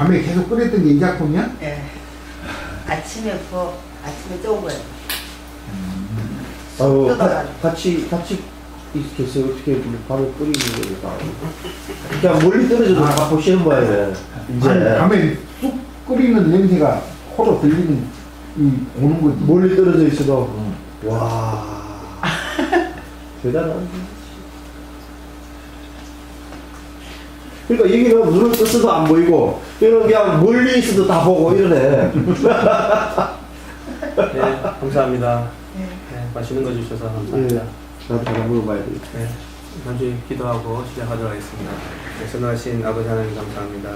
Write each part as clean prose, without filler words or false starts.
밤에 계속 끓였던 게 이 작품이야? 예. 아침에 좋은 거예요. 아유, 뜯어가지고. 같이 계세요. 어떻게 밤에 끓이는 거니까. 그냥 멀리 떨어져도 다 보시는 거예요. 이제. 아니, 밤에 쑥 끓이는 냄새가 코로 들리는 오는 거지. 멀리 떨어져 있어도. 와. 대단한. 그러니까 여기는 눈을 떴어도 안 보이고, 여기는 그냥 멀리 있어도 다 보고 이러네. 네, 감사합니다. 네. 네, 맛있는 거 주셔서 감사합니다. 나도 하나 물어봐야 돼. 네, 먼저 기도하고 시작하도록 하겠습니다. 네, 선하신 아버지 하나님 감사합니다.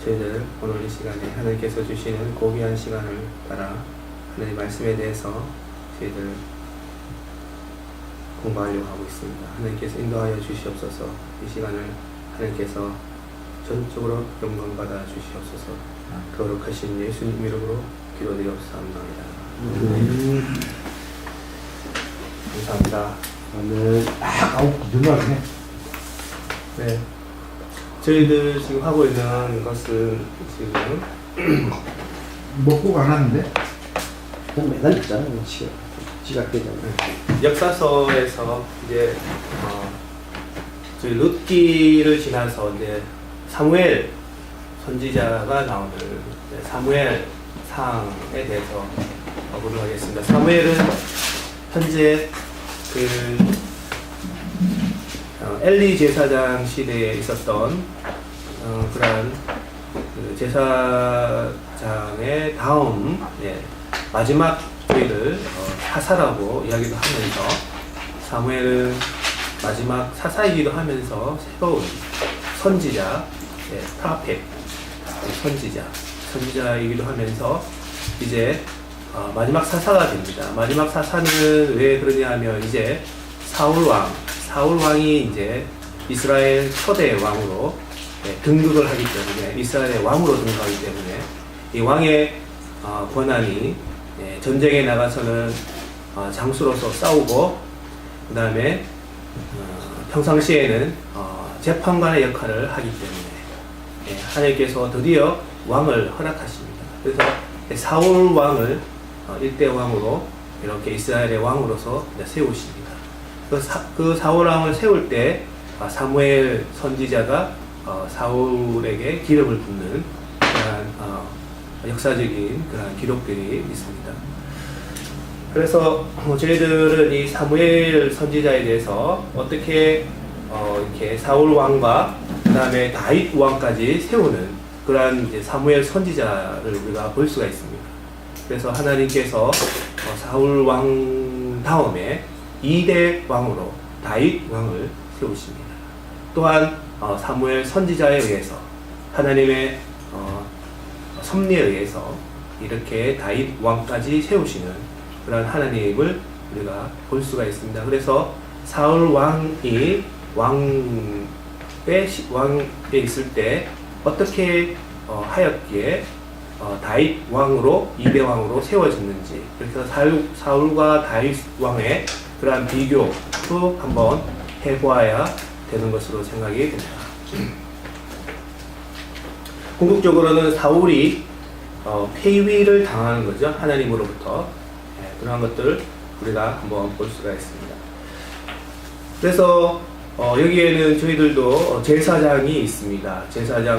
저희들 오늘 이 시간에 하나님께서 주시는 고귀한 시간을 따라 하나님 말씀에 대해서 저희들 공부하려고 하고 있습니다. 하나님께서 인도하여 주시옵소서. 이 시간을 하나님께서 전적으로 영광 받아 주시옵소서. 거룩하신 예수님 이름으로 기도드리옵사옵나이다. 감사합니다. 아멘. 아우, 늘어가네. 네. 저희들 지금 하고 있는 것은 지금 먹고 가놨는데? 그냥 매달 있잖아, 지각되잖아. 역사서에서 이제 저희 룻기를 지나서 이제 사무엘 선지자가 나오는 사무엘 상에 대해서 보도록 하겠습니다. 사무엘은 현재 엘리 제사장 시대에 있었던 그러한 제사장의 다음 마지막 저희를 사사라고 이야기도 하면서 사무엘은 마지막 사사이기도 하면서 새로운 선지자, 프라펫, 선지자이기도 하면서 이제 마지막 사사가 됩니다. 마지막 사사는 왜 그러냐 하면 이제 사울왕이 이제 이스라엘 초대 왕으로 등극을 하기 때문에 이스라엘의 왕으로 등극하기 때문에 이 왕의 권한이 전쟁에 나가서는 장수로서 싸우고 그 다음에 평상시에는 재판관의 역할을 하기 때문에 하나님께서 드디어 왕을 허락하십니다. 그래서 사울 왕을 일대 왕으로 이렇게 이스라엘의 왕으로서 세우십니다. 그 사울 왕을 세울 때 사무엘 선지자가 사울에게 기름을 붓는 그런 역사적인 그런 기록들이 있습니다. 그래서 저희들은 이 사무엘 선지자에 대해서 어떻게 이렇게 사울 왕과 그 다음에 다윗 왕까지 세우는 그러한 이제 사무엘 선지자를 우리가 볼 수가 있습니다. 그래서 하나님께서 사울 왕 다음에 2대 왕으로 다윗 왕을 세우십니다. 또한 사무엘 선지자에 의해서 하나님의 섭리에 의해서 이렇게 다윗 왕까지 세우시는 그런 하나님을 우리가 볼 수가 있습니다. 그래서 사울 왕이 왕에 있을 때 어떻게 하였기에 다윗 왕으로 2대 왕으로 세워졌는지, 그래서 사울과 다윗 왕의 그러한 비교도 한번 해보아야 되는 것으로 생각이 됩니다. 궁극적으로는 사울이 폐위를 당하는 거죠. 하나님으로부터. 그런 것들을 우리가 한번 볼 수가 있습니다. 그래서 여기에는 저희들도 제사장이 있습니다.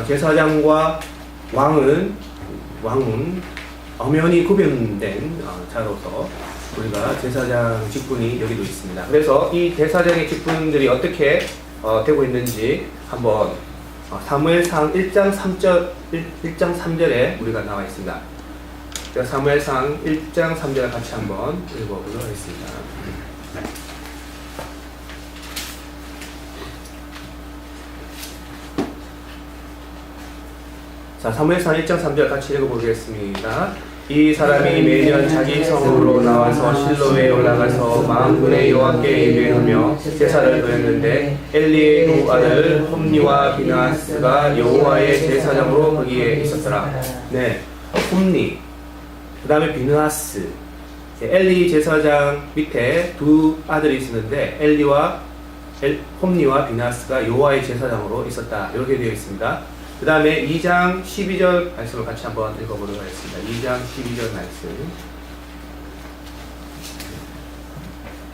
제사장과 왕은 엄연히 구별된 자로서 우리가 제사장 직분이 여기도 있습니다. 그래서 이 제사장의 직분들이 어떻게 되고 있는지 한번 사무엘상 1장 3절에 우리가 나와 있습니다. 사무엘상 1장 3절 같이 한번 읽어보도록 하겠습니다. 자, 사무엘상 1장 3절 같이 읽어보겠습니다. 이 사람이 매년 자기 성으로 나와서 실로에 올라가서 만군의 여호와께 예배하며 제사를 드렸는데 엘리의 두 아들 홈니와 비나스가 여호와의 제사장으로 거기에 있었더라. 네, 홈니, 그 다음에 비느하스, 엘리 제사장 밑에 두 아들이 있었는데 홈니와 비느하스가 여호와의 제사장으로 있었다. 이렇게 되어 있습니다. 그 다음에 2장 12절 말씀을 같이 한번 읽어보도록 하겠습니다. 2장 12절 말씀.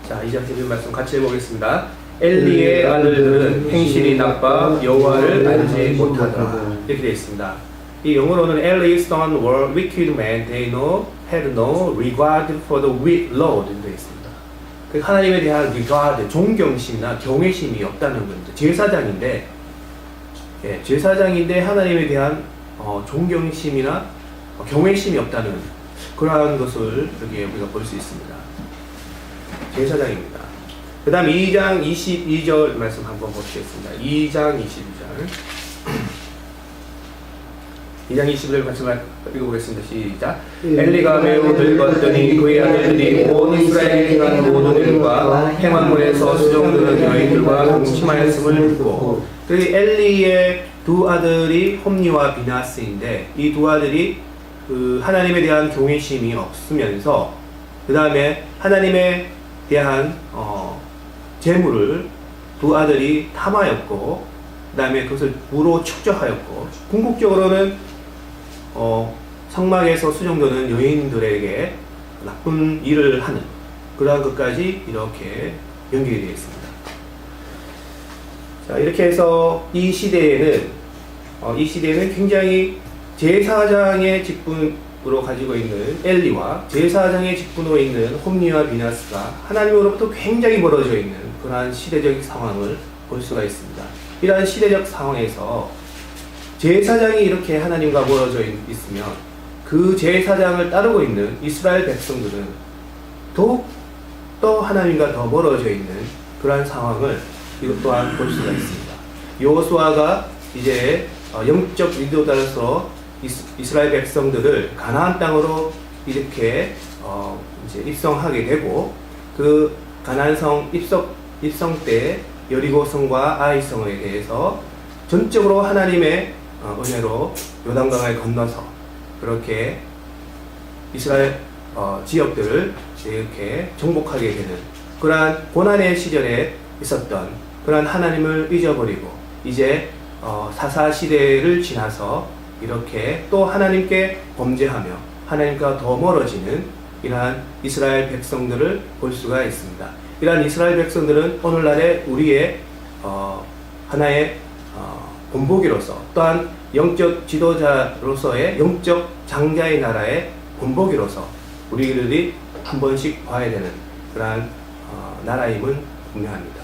자, 2장 12절 말씀 같이 읽어보겠습니다. 엘리의 아들들은 행실이 나빠 여호와를 알지 못하더라. 이렇게 되어 있습니다. 이 영어로는 Eli's son were wicked men, they had no regard for the Lord 되어 있습니다. 그 하나님에 대한 regard, 존경심이나 경외심이 없다는 겁니다. 제사장인데, 예, 제사장인데 하나님에 대한 존경심이나 경외심이 없다는 그러한 것을 여기에 우리가 볼 수 있습니다. 제사장입니다. 그 다음 2장 22절 말씀 한번 보시겠습니다. 2장 22절. 2장 21절 같이 읽어보겠습니다. 시작. 엘리가 매우 늙었더니 그의 아들들이 온 이스라엘에 행한 모든 일과 행만물에서 수종드는 여인들과 동침하였음을 듣고 그 엘리의 두 아들이 홈니와 비나스인데 이 두 아들이 그 하나님에 대한 경외심이 없으면서 그 다음에 하나님에 대한 재물을 두 아들이 탐하였고 그 다음에 그것을 부로 축적하였고 궁극적으로는 성막에서 수종되는 여인들에게 나쁜 일을 하는 그러한 것까지 이렇게 연결이 되어 있습니다. 자, 이렇게 해서 이 시대에는 굉장히 제사장의 직분으로 가지고 있는 엘리와 제사장의 직분으로 있는 홈니와 비나스가 하나님으로부터 굉장히 멀어져 있는 그러한 시대적 상황을 볼 수가 있습니다. 이러한 시대적 상황에서 제사장이 이렇게 하나님과 멀어져 있으면 그 제사장을 따르고 있는 이스라엘 백성들은 더욱더 하나님과 더 멀어져 있는 그러한 상황을 이것 또한 볼 수가 있습니다. 여호수아가 이제 영적 리더로서 이스라엘 백성들을 가나안 땅으로 이렇게 이제 입성하게 되고 그 가나안성 입성 때 여리고성과 아이성에 대해서 전적으로 하나님의 은혜로 요단강을 건너서 그렇게 이스라엘 지역들을 이렇게 정복하게 되는 그러한 고난의 시절에 있었던 그러한 하나님을 잊어버리고 이제 사사 시대를 지나서 이렇게 또 하나님께 범죄하며 하나님과 더 멀어지는 이러한 이스라엘 백성들을 볼 수가 있습니다. 이러한 이스라엘 백성들은 오늘날의 우리의 하나의 본보기로서 또한 영적 지도자로서의 영적 장자의 나라의 본보기로서 우리들이 한 번씩 봐야 되는 그러한 나라임은 분명합니다.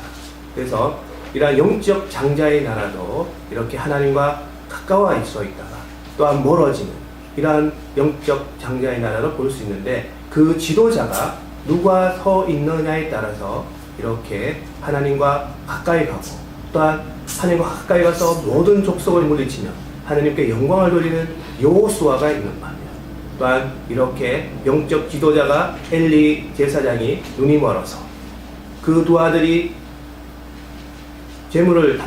그래서 이러한 영적 장자의 나라도 이렇게 하나님과 가까워 있어 있다가 또한 멀어지는 이러한 영적 장자의 나라를 볼 수 있는데 그 지도자가 누가 서 있느냐에 따라서 이렇게 하나님과 가까이 가고 또한 하나님과 가까이 가서 모든 족속을 물리치며 하나님께 영광을 돌리는 여호수아가 있는 말이에요. 또한 이렇게 영적 지도자가 엘리 제사장이 눈이 멀어서 그 두 아들이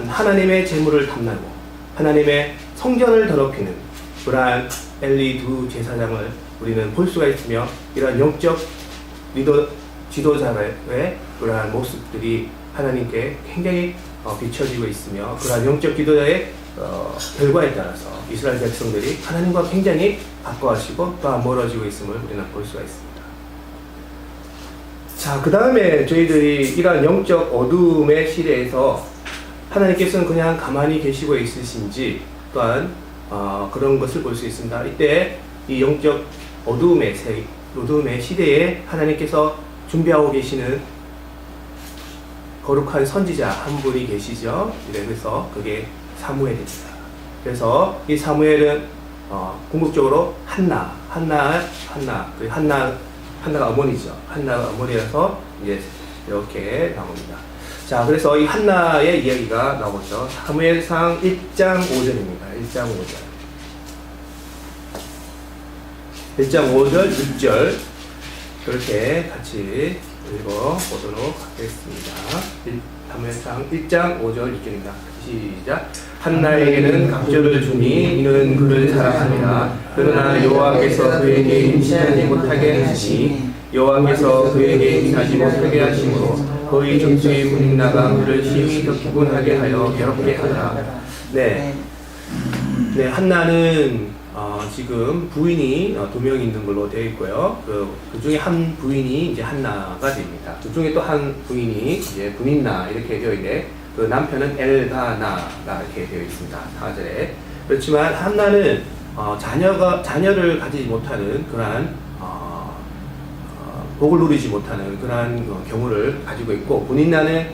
하나님의 재물을 탐나고 하나님의 성전을 더럽히는 그러한 엘리 두 제사장을 우리는 볼 수가 있으며 이러한 영적 지도자의 그러한 모습들이 하나님께 굉장히 비춰지고 있으며 그러한 영적 지도자의 결과에 따라서 이스라엘 백성들이 하나님과 굉장히 가까워지고 또한 멀어지고 있음을 우리는 볼 수가 있습니다. 자, 그 다음에 저희들이 이러한 영적 어둠의 시대에서 하나님께서는 그냥 가만히 계시고 있으신지 또한 그런 것을 볼 수 있습니다. 이때 이 영적 어둠의 시대에 하나님께서 준비하고 계시는 거룩한 선지자 한 분이 계시죠. 그래서 그게 사무엘입니다. 그래서 이 사무엘은 궁극적으로 한나가 어머니죠. 한나가 어머니라서 이제 이렇게 나옵니다. 자, 그래서 이 한나의 이야기가 나오죠. 사무엘상 1장 5절입니다. 1장 5절, 6절 그렇게 같이 읽어보도록 하겠습니다. 사무엘상 1장 5절 6절입니다. 시작. 한나에게는 각절을 주니 이는 그를 사랑하니라. 그러나 여호와께서 그에게 임신하지 못하게 하시니 여호와께서 그에게 임신하지 못하게 하심으로 그의 족속의 문나가 그를 심히 더 기곤하게 하여 괴롭게 하더라. 네. 네, 한나는 지금 부인이 2명 있는 걸로 되어 있고요. 그 중에 한 부인이 이제 한나가 됩니다. 그 중에 또 한 부인이 이제 분인나 이렇게 되어 있는데 그 남편은 엘가나가 이렇게 되어 있습니다. 4절에. 그렇지만 한나는 자녀를 가지지 못하는 그러한 복을 누리지 못하는 그러한 경우를 가지고 있고 분인나는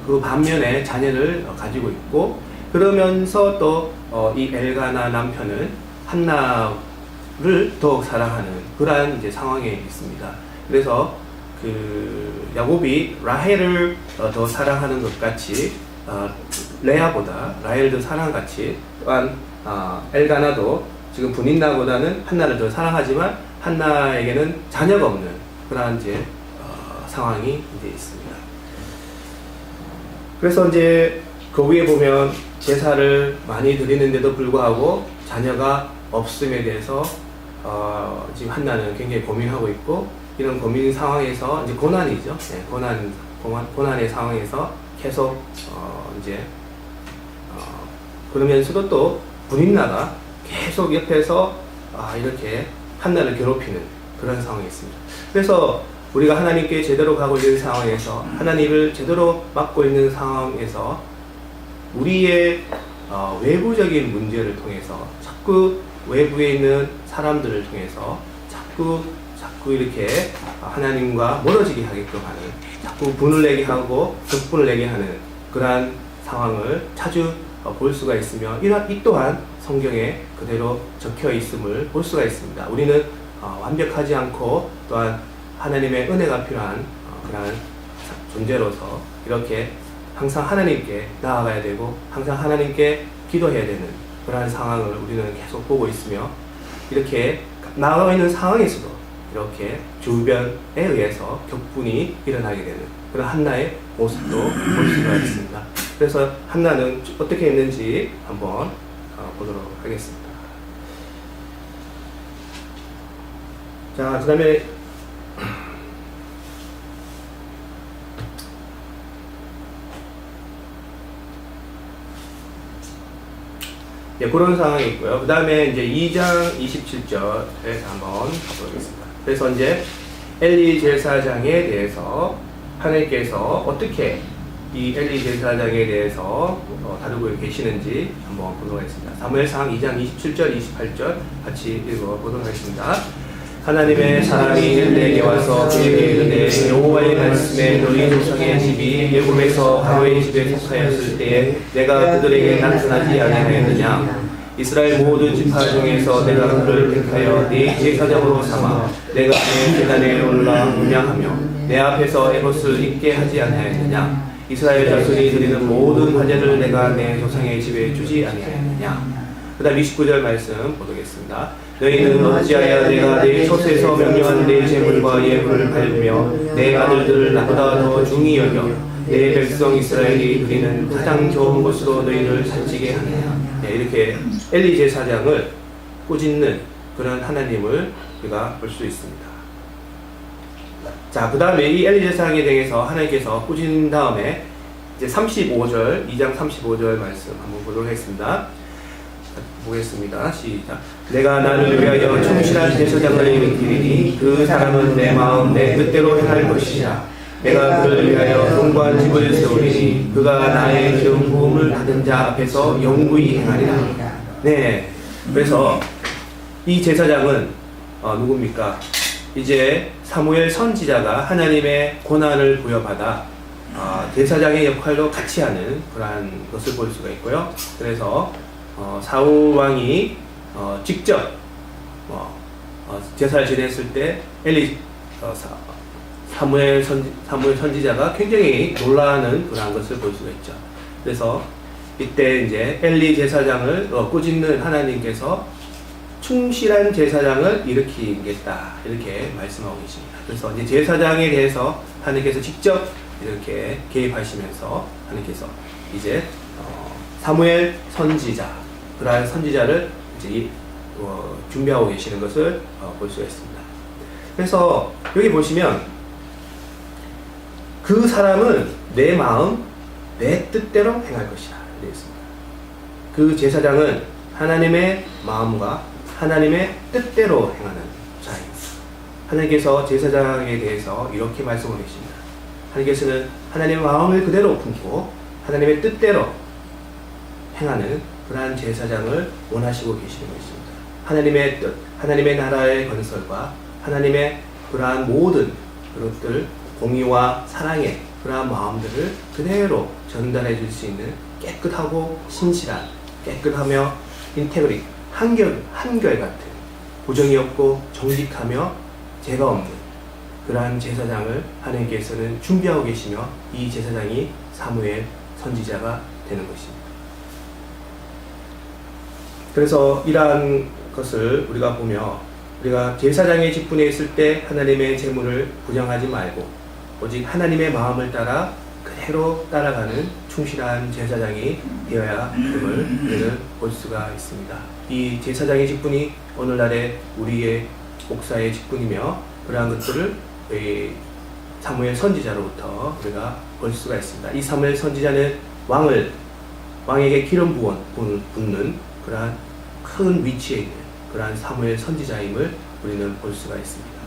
그 반면에 자녀를 가지고 있고 그러면서 또 이 엘가나 남편은 한나를 더욱 사랑하는 그러한 이제 상황에 있습니다. 그래서 그 야곱이 라헬을 더 사랑하는 것 같이 레아보다 라헬을 더 사랑한 같이 또한 엘가나도 지금 분인나보다는 한나를 더 사랑하지만 한나에게는 자녀가 없는 그러한 이제 상황이 이제 있습니다. 그래서 이제 그 위에 보면 제사를 많이 드리는데도 불구하고 자녀가 없음에 대해서 지금 한나는 굉장히 고민하고 있고 이런 고민 상황에서 이제 고난이죠. 네, 고난의 상황에서 계속 이제 그러면서도 또 분인나가 계속 옆에서 이렇게 한나를 괴롭히는 그런 상황이 있습니다. 그래서 우리가 하나님께 제대로 가고 있는 상황에서 하나님을 제대로 맡고 있는 상황에서 우리의 외부적인 문제를 통해서 자꾸 외부에 있는 사람들을 통해서 자꾸 이렇게 하나님과 멀어지게 하게끔 하는 자꾸 분을 내게 하고 격분을 내게 하는 그러한 상황을 자주 볼 수가 있으며 이 또한 성경에 그대로 적혀 있음을 볼 수가 있습니다. 우리는 완벽하지 않고 또한 하나님의 은혜가 필요한 그러한 존재로서 이렇게 항상 하나님께 나아가야 되고 항상 하나님께 기도해야 되는 그러한 상황을 우리는 계속 보고 있으며 이렇게 나아가 있는 상황에서도 이렇게 주변에 의해서 격분이 일어나게 되는 그런 한나의 모습도 볼 수가 있습니다. 그래서 한나는 어떻게 했는지 한번 보도록 하겠습니다. 자, 그 다음에 그런 상황이 있고요. 그 다음에 이제 2장 27절에 한번 가보겠습니다. 그래서 이제 엘리 제사장에 대해서 하나님께서 어떻게 이 엘리 제사장에 대해서 다루고 계시는지 한번 보도록 하겠습니다. 사무엘상 2장 27절, 28절 같이 읽어보도록 하겠습니다. 하나님의 사람이 엘리에게 와서 그에게 이르되 여호와의 말씀에 너희 조상의 집이 애굽에서 바로의 집에 속하였을 때에 내가 그들에게 나타나지 아니하였느냐. 이스라엘 모든 지파 중에서 내가 그를 택하여 네 제사장으로 삼아 내가 내 계단에 올라 문양하며 내 앞에서 에봇을 입게 하지 아니하였느냐. 이스라엘 자손이 드리는 모든 화제를 내가 내 조상의 집에 주지 아니하였느냐. 그 다음 29절 말씀 보겠습니다. 너희는 어찌하여 내가 내 솥에서 명령한 내 제물과 예물을 밟으며 내 아들들을 나보다 더 중히 여겨 내 백성 이스라엘이 드리는 가장 좋은 것으로 너희를 살찌게 하느냐. 네, 이렇게 엘리 제사장을 꾸짖는 그런 하나님을 우리가 볼 수 있습니다. 자, 그 다음에 이 엘리 제사장에 대해서 하나님께서 꾸짖는 다음에 이제 35절, 2장 35절 말씀 한번 보도록 하겠습니다. 보겠습니다. 시작. 내가 나를 위하여 충실한 제사장을 일으키리니 그 사람은 내 마음 내 뜻대로 행할 것이야. 내가 그를 위하여 견고한 집을 세우리니 그가 나의 기름 부음을 받은 자 앞에서 영구히 행하리라. 네, 그래서 이 제사장은 누굽니까? 이제 사무엘 선지자가 하나님의 고난을 부여받아 제사장의 역할도 같이 하는 그러한 것을 볼 수가 있고요. 그래서 사울 왕이 직접 제사를 지냈을 때 사무엘 선지자가 굉장히 놀라는 그러한 것을 볼 수가 있죠. 그래서 이때 이제 엘리 제사장을 꾸짖는 하나님께서 충실한 제사장을 일으키겠다 이렇게 말씀하고 계십니다. 그래서 이제 제사장에 대해서 하나님께서 직접 이렇게 개입하시면서 하나님께서 이제 사무엘 선지자 그러한 선지자를 이제 준비하고 계시는 것을 볼 수가 있습니다. 그래서 여기 보시면 그 사람은 내 마음 내 뜻대로 행할 것이다 되어 있습니다. 그 제사장은 하나님의 마음과 하나님의 뜻대로 행하는 자입니다. 하나님께서 제사장에 대해서 이렇게 말씀하고 계십니다. 하나님께서는 하나님의 마음을 그대로 품고 하나님의 뜻대로 행하는 그러한 제사장을 원하시고 계시는 것입니다. 하나님의 뜻, 하나님의 나라의 건설과 하나님의 그러한 모든 그것들, 공의와 사랑의 그러한 마음들을 그대로 전달해 줄 수 있는 깨끗하고 신실한, 깨끗하며 인테그리, 한결같은, 부정이 없고 정직하며 죄가 없는 그러한 제사장을 하나님께서는 준비하고 계시며 이 제사장이 사무엘 선지자가 되는 것입니다. 그래서 이러한 것을 우리가 보며 우리가 제사장의 직분에 있을 때 하나님의 제물을 부정하지 말고 오직 하나님의 마음을 따라 그대로 따라가는 충실한 제사장이 되어야 함을 우리는 볼 수가 있습니다. 이 제사장의 직분이 오늘날의 우리의 목사의 직분이며 그러한 것들을 사무엘 선지자로부터 우리가 볼 수가 있습니다. 이 사무엘 선지자는 왕에게 기름 붓는 그러한 큰 위치에 있는 그러한 사무엘 선지자임을 우리는 볼 수가 있습니다.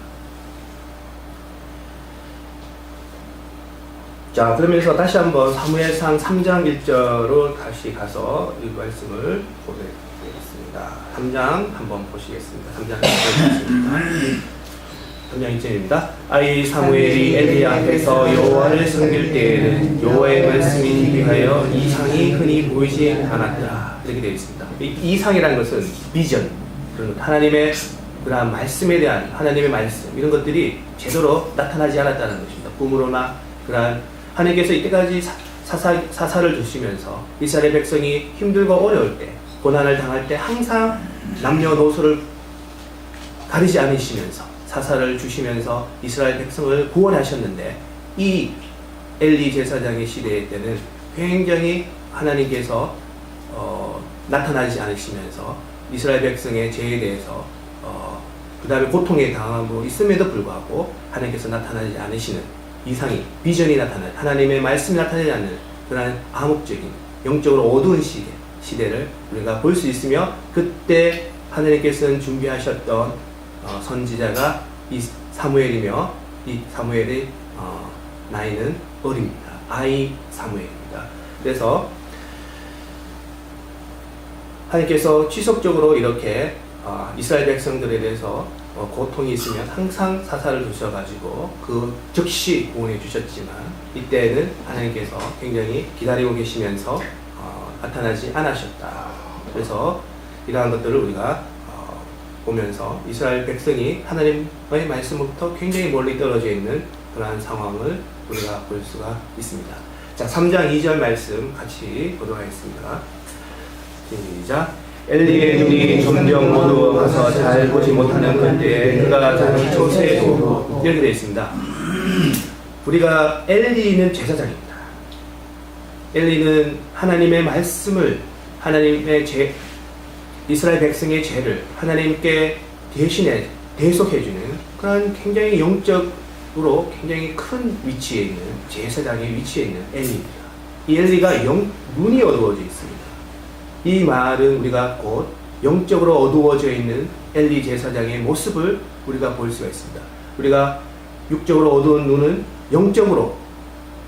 자, 그러면서 다시 한번 사무엘상 3장 1절로 다시 가서 이 말씀을 보겠습니다. 3장 한번 보시겠습니다. 3장 1절입니다. 3장 1절입니다. 아이 사무엘이 엘리 앞에서 여호와를 섬길 때에는 여호와의 말씀이 희비하여 이상이 흔히 보이지 않았더라. 이렇게 되어 있습니다. 이 이상이라는 것은 비전, 하나님의 그러한 말씀에 대한 하나님의 말씀 이런 것들이 제대로 나타나지 않았다는 것입니다. 꿈으로나 그러한 하나님께서 이때까지 사사를 주시면서 이스라엘 백성이 힘들고 어려울 때 고난을 당할 때 항상 남녀노소를 가리지 않으시면서 사사를 주시면서 이스라엘 백성을 구원하셨는데 이 엘리 제사장의 시대 때는 굉장히 하나님께서 나타나지 않으시면서 이스라엘 백성의 죄에 대해서 그 다음에 고통에 당하고 있음에도 불구하고 하나님께서 나타나지 않으시는 이상이 비전이 나타나는 하나님의 말씀이 나타나지 않는 그런 암흑적인 영적으로 어두운 시대를 우리가 볼 수 있으며 그때 하나님께서는 준비하셨던 선지자가 이 사무엘이며 이 사무엘의 나이는 어립니다. 아이 사무엘입니다. 그래서 하나님께서 지속적으로 이렇게 이스라엘 백성들에 대해서 고통이 있으면 항상 사사를 두셔가지고 그 즉시 구원해 주셨지만 이때는 하나님께서 굉장히 기다리고 계시면서 나타나지 않으셨다. 그래서 이러한 것들을 우리가 보면서 이스라엘 백성이 하나님의 말씀부터 굉장히 멀리 떨어져 있는 그러한 상황을 우리가 볼 수가 있습니다. 자, 3장 2절 말씀 같이 보도록 하겠습니다. 시작. 엘리의 눈이 점점 어두워가서 잘 보지 못하는 그때에 그가 자기 조세에도 이렇게 되어 있습니다. 우리가 엘리는 제사장입니다. 엘리는 하나님의 말씀을 하나님의 이스라엘 백성의 죄를 하나님께 대신해 대속해주는 그런 굉장히 영적으로 굉장히 큰 위치에 있는 제사장의 위치에 있는 엘리입니다. 이 엘리가 눈이 어두워져 있습니다. 이 말은 우리가 곧 영적으로 어두워져 있는 엘리 제사장의 모습을 우리가 볼 수가 있습니다. 우리가 육적으로 어두운 눈은 영적으로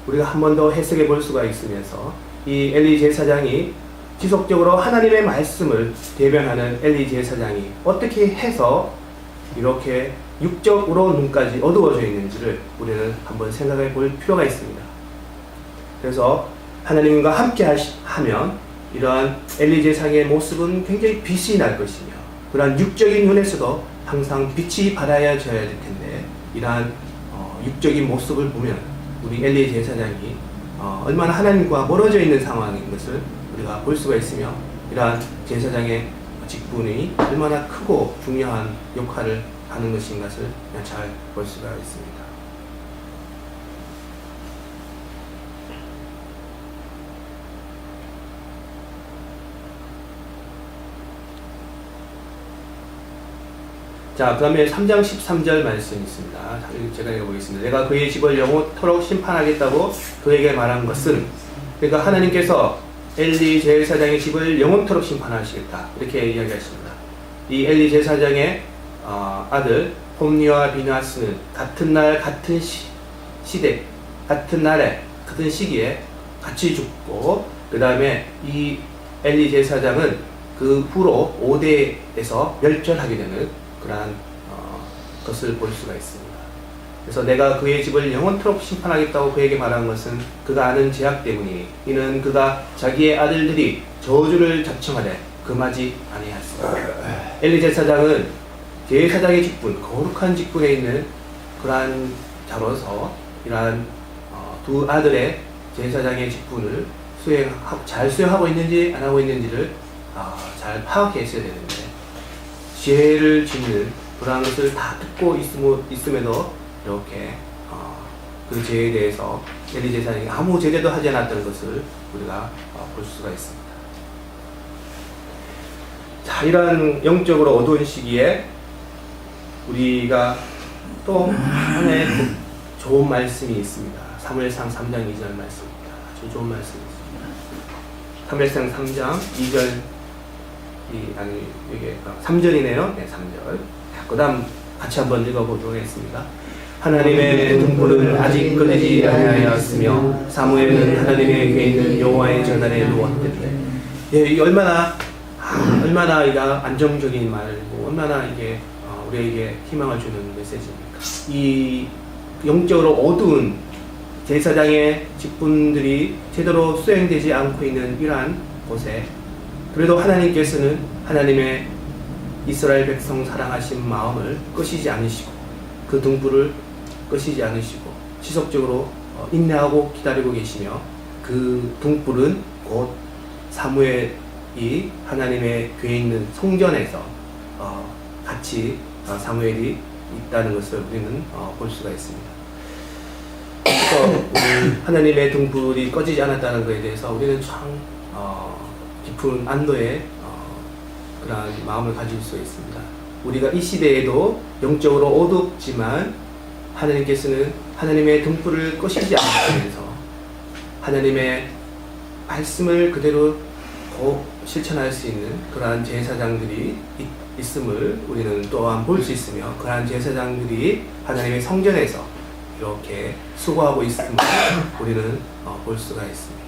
우리가 한 번 더 해석해 볼 수가 있으면서 이 엘리 제사장이 지속적으로 하나님의 말씀을 대변하는 엘리 제사장이 어떻게 해서 이렇게 육적으로 눈까지 어두워져 있는지를 우리는 한번 생각해 볼 필요가 있습니다. 그래서 하나님과 함께 하면 이러한 엘리 제사장의 모습은 굉장히 빛이 날 것이며 그러한 육적인 눈에서도 항상 빛이 발하여져야 될 텐데 이러한 육적인 모습을 보면 우리 엘리 제사장이 얼마나 하나님과 멀어져 있는 상황인 것을 우리가 볼 수가 있으며 이러한 제사장의 직분이 얼마나 크고 중요한 역할을 하는 것인 것을 잘 볼 수가 있습니다. 자, 그 다음에 3장 13절 말씀이 있습니다. 제가 읽어보겠습니다. 내가 그의 집을 영원토록 심판하겠다고 그에게 말한 것은, 그러니까 하나님께서 엘리 제사장의 집을 영원토록 심판하시겠다. 이렇게 이야기하십니다. 이 엘리 제사장의 아들 홈니와 비나스는 같은 날 같은 시대 같은 날에 같은 시기에 같이 죽고, 그 다음에 이 엘리 제사장은 그 후로 5대에서 멸절하게 되는 그러한 것을 볼 수가 있습니다. 그래서 내가 그의 집을 영원토록 심판하겠다고 그에게 말한 것은 그가 아는 죄악 때문이니 이는 그가 자기의 아들들이 저주를 자청하되 금하지 아니하였습니다. 엘리 제사장은 제사장의 직분, 거룩한 직분에 있는 그러한 자로서 이러한 두 아들의 제사장의 직분을 잘 수행하고 있는지 안 하고 있는지를 잘 파악했어야 되는데, 죄를 짓는 그러한 것을 다 듣고 있음에도 이렇게 그 죄에 대해서 엘리 제사장이 아무 제대도 하지 않았다는 것을 우리가 볼 수가 있습니다. 자, 이러한 영적으로 어두운 시기에 우리가 또 하나의 좋은 말씀이 있습니다. 사무엘상 3장 2절 말씀입니다. 아주 좋은 말씀이 있습니다. 사무엘상 3장 2절 이게 3절이네요. 네, 3절. 그 다음 같이 한번 읽어보도록 하겠습니다. 하나님의 등불은 아직 꺼지지 아니하였으며 사무엘은 하나님의 궤에 있는 여호와의 전단에 누웠는데, 이게 얼마나 이가 안정적인 말이고 얼마나 이게 우리에게 희망을 주는 메시지입니까? 이 영적으로 어두운 제사장의 직분들이 제대로 수행되지 않고 있는 이러한 곳에 그래도 하나님께서는 하나님의 이스라엘 백성 사랑하신 마음을 끄시지 않으시고 그 등불을 끄시지 않으시고 지속적으로 인내하고 기다리고 계시며, 그 등불은 곧 사무엘이 하나님의 궤에 있는 성전에서 같이 사무엘이 있다는 것을 우리는 볼 수가 있습니다. 그래서 하나님의 등불이 꺼지지 않았다는 것에 대해서 우리는 참 깊은 안도의 그런 마음을 가질 수 있습니다. 우리가 이 시대에도 영적으로 어둡지만 하나님께서는 하나님의 등불을 꺼시지 않으면서 하나님의 말씀을 그대로 실천할 수 있는 그러한 제사장들이 있음을 우리는 또한 볼 수 있으며, 그러한 제사장들이 하나님의 성전에서 이렇게 수고하고 있음을 우리는 볼 수가 있습니다.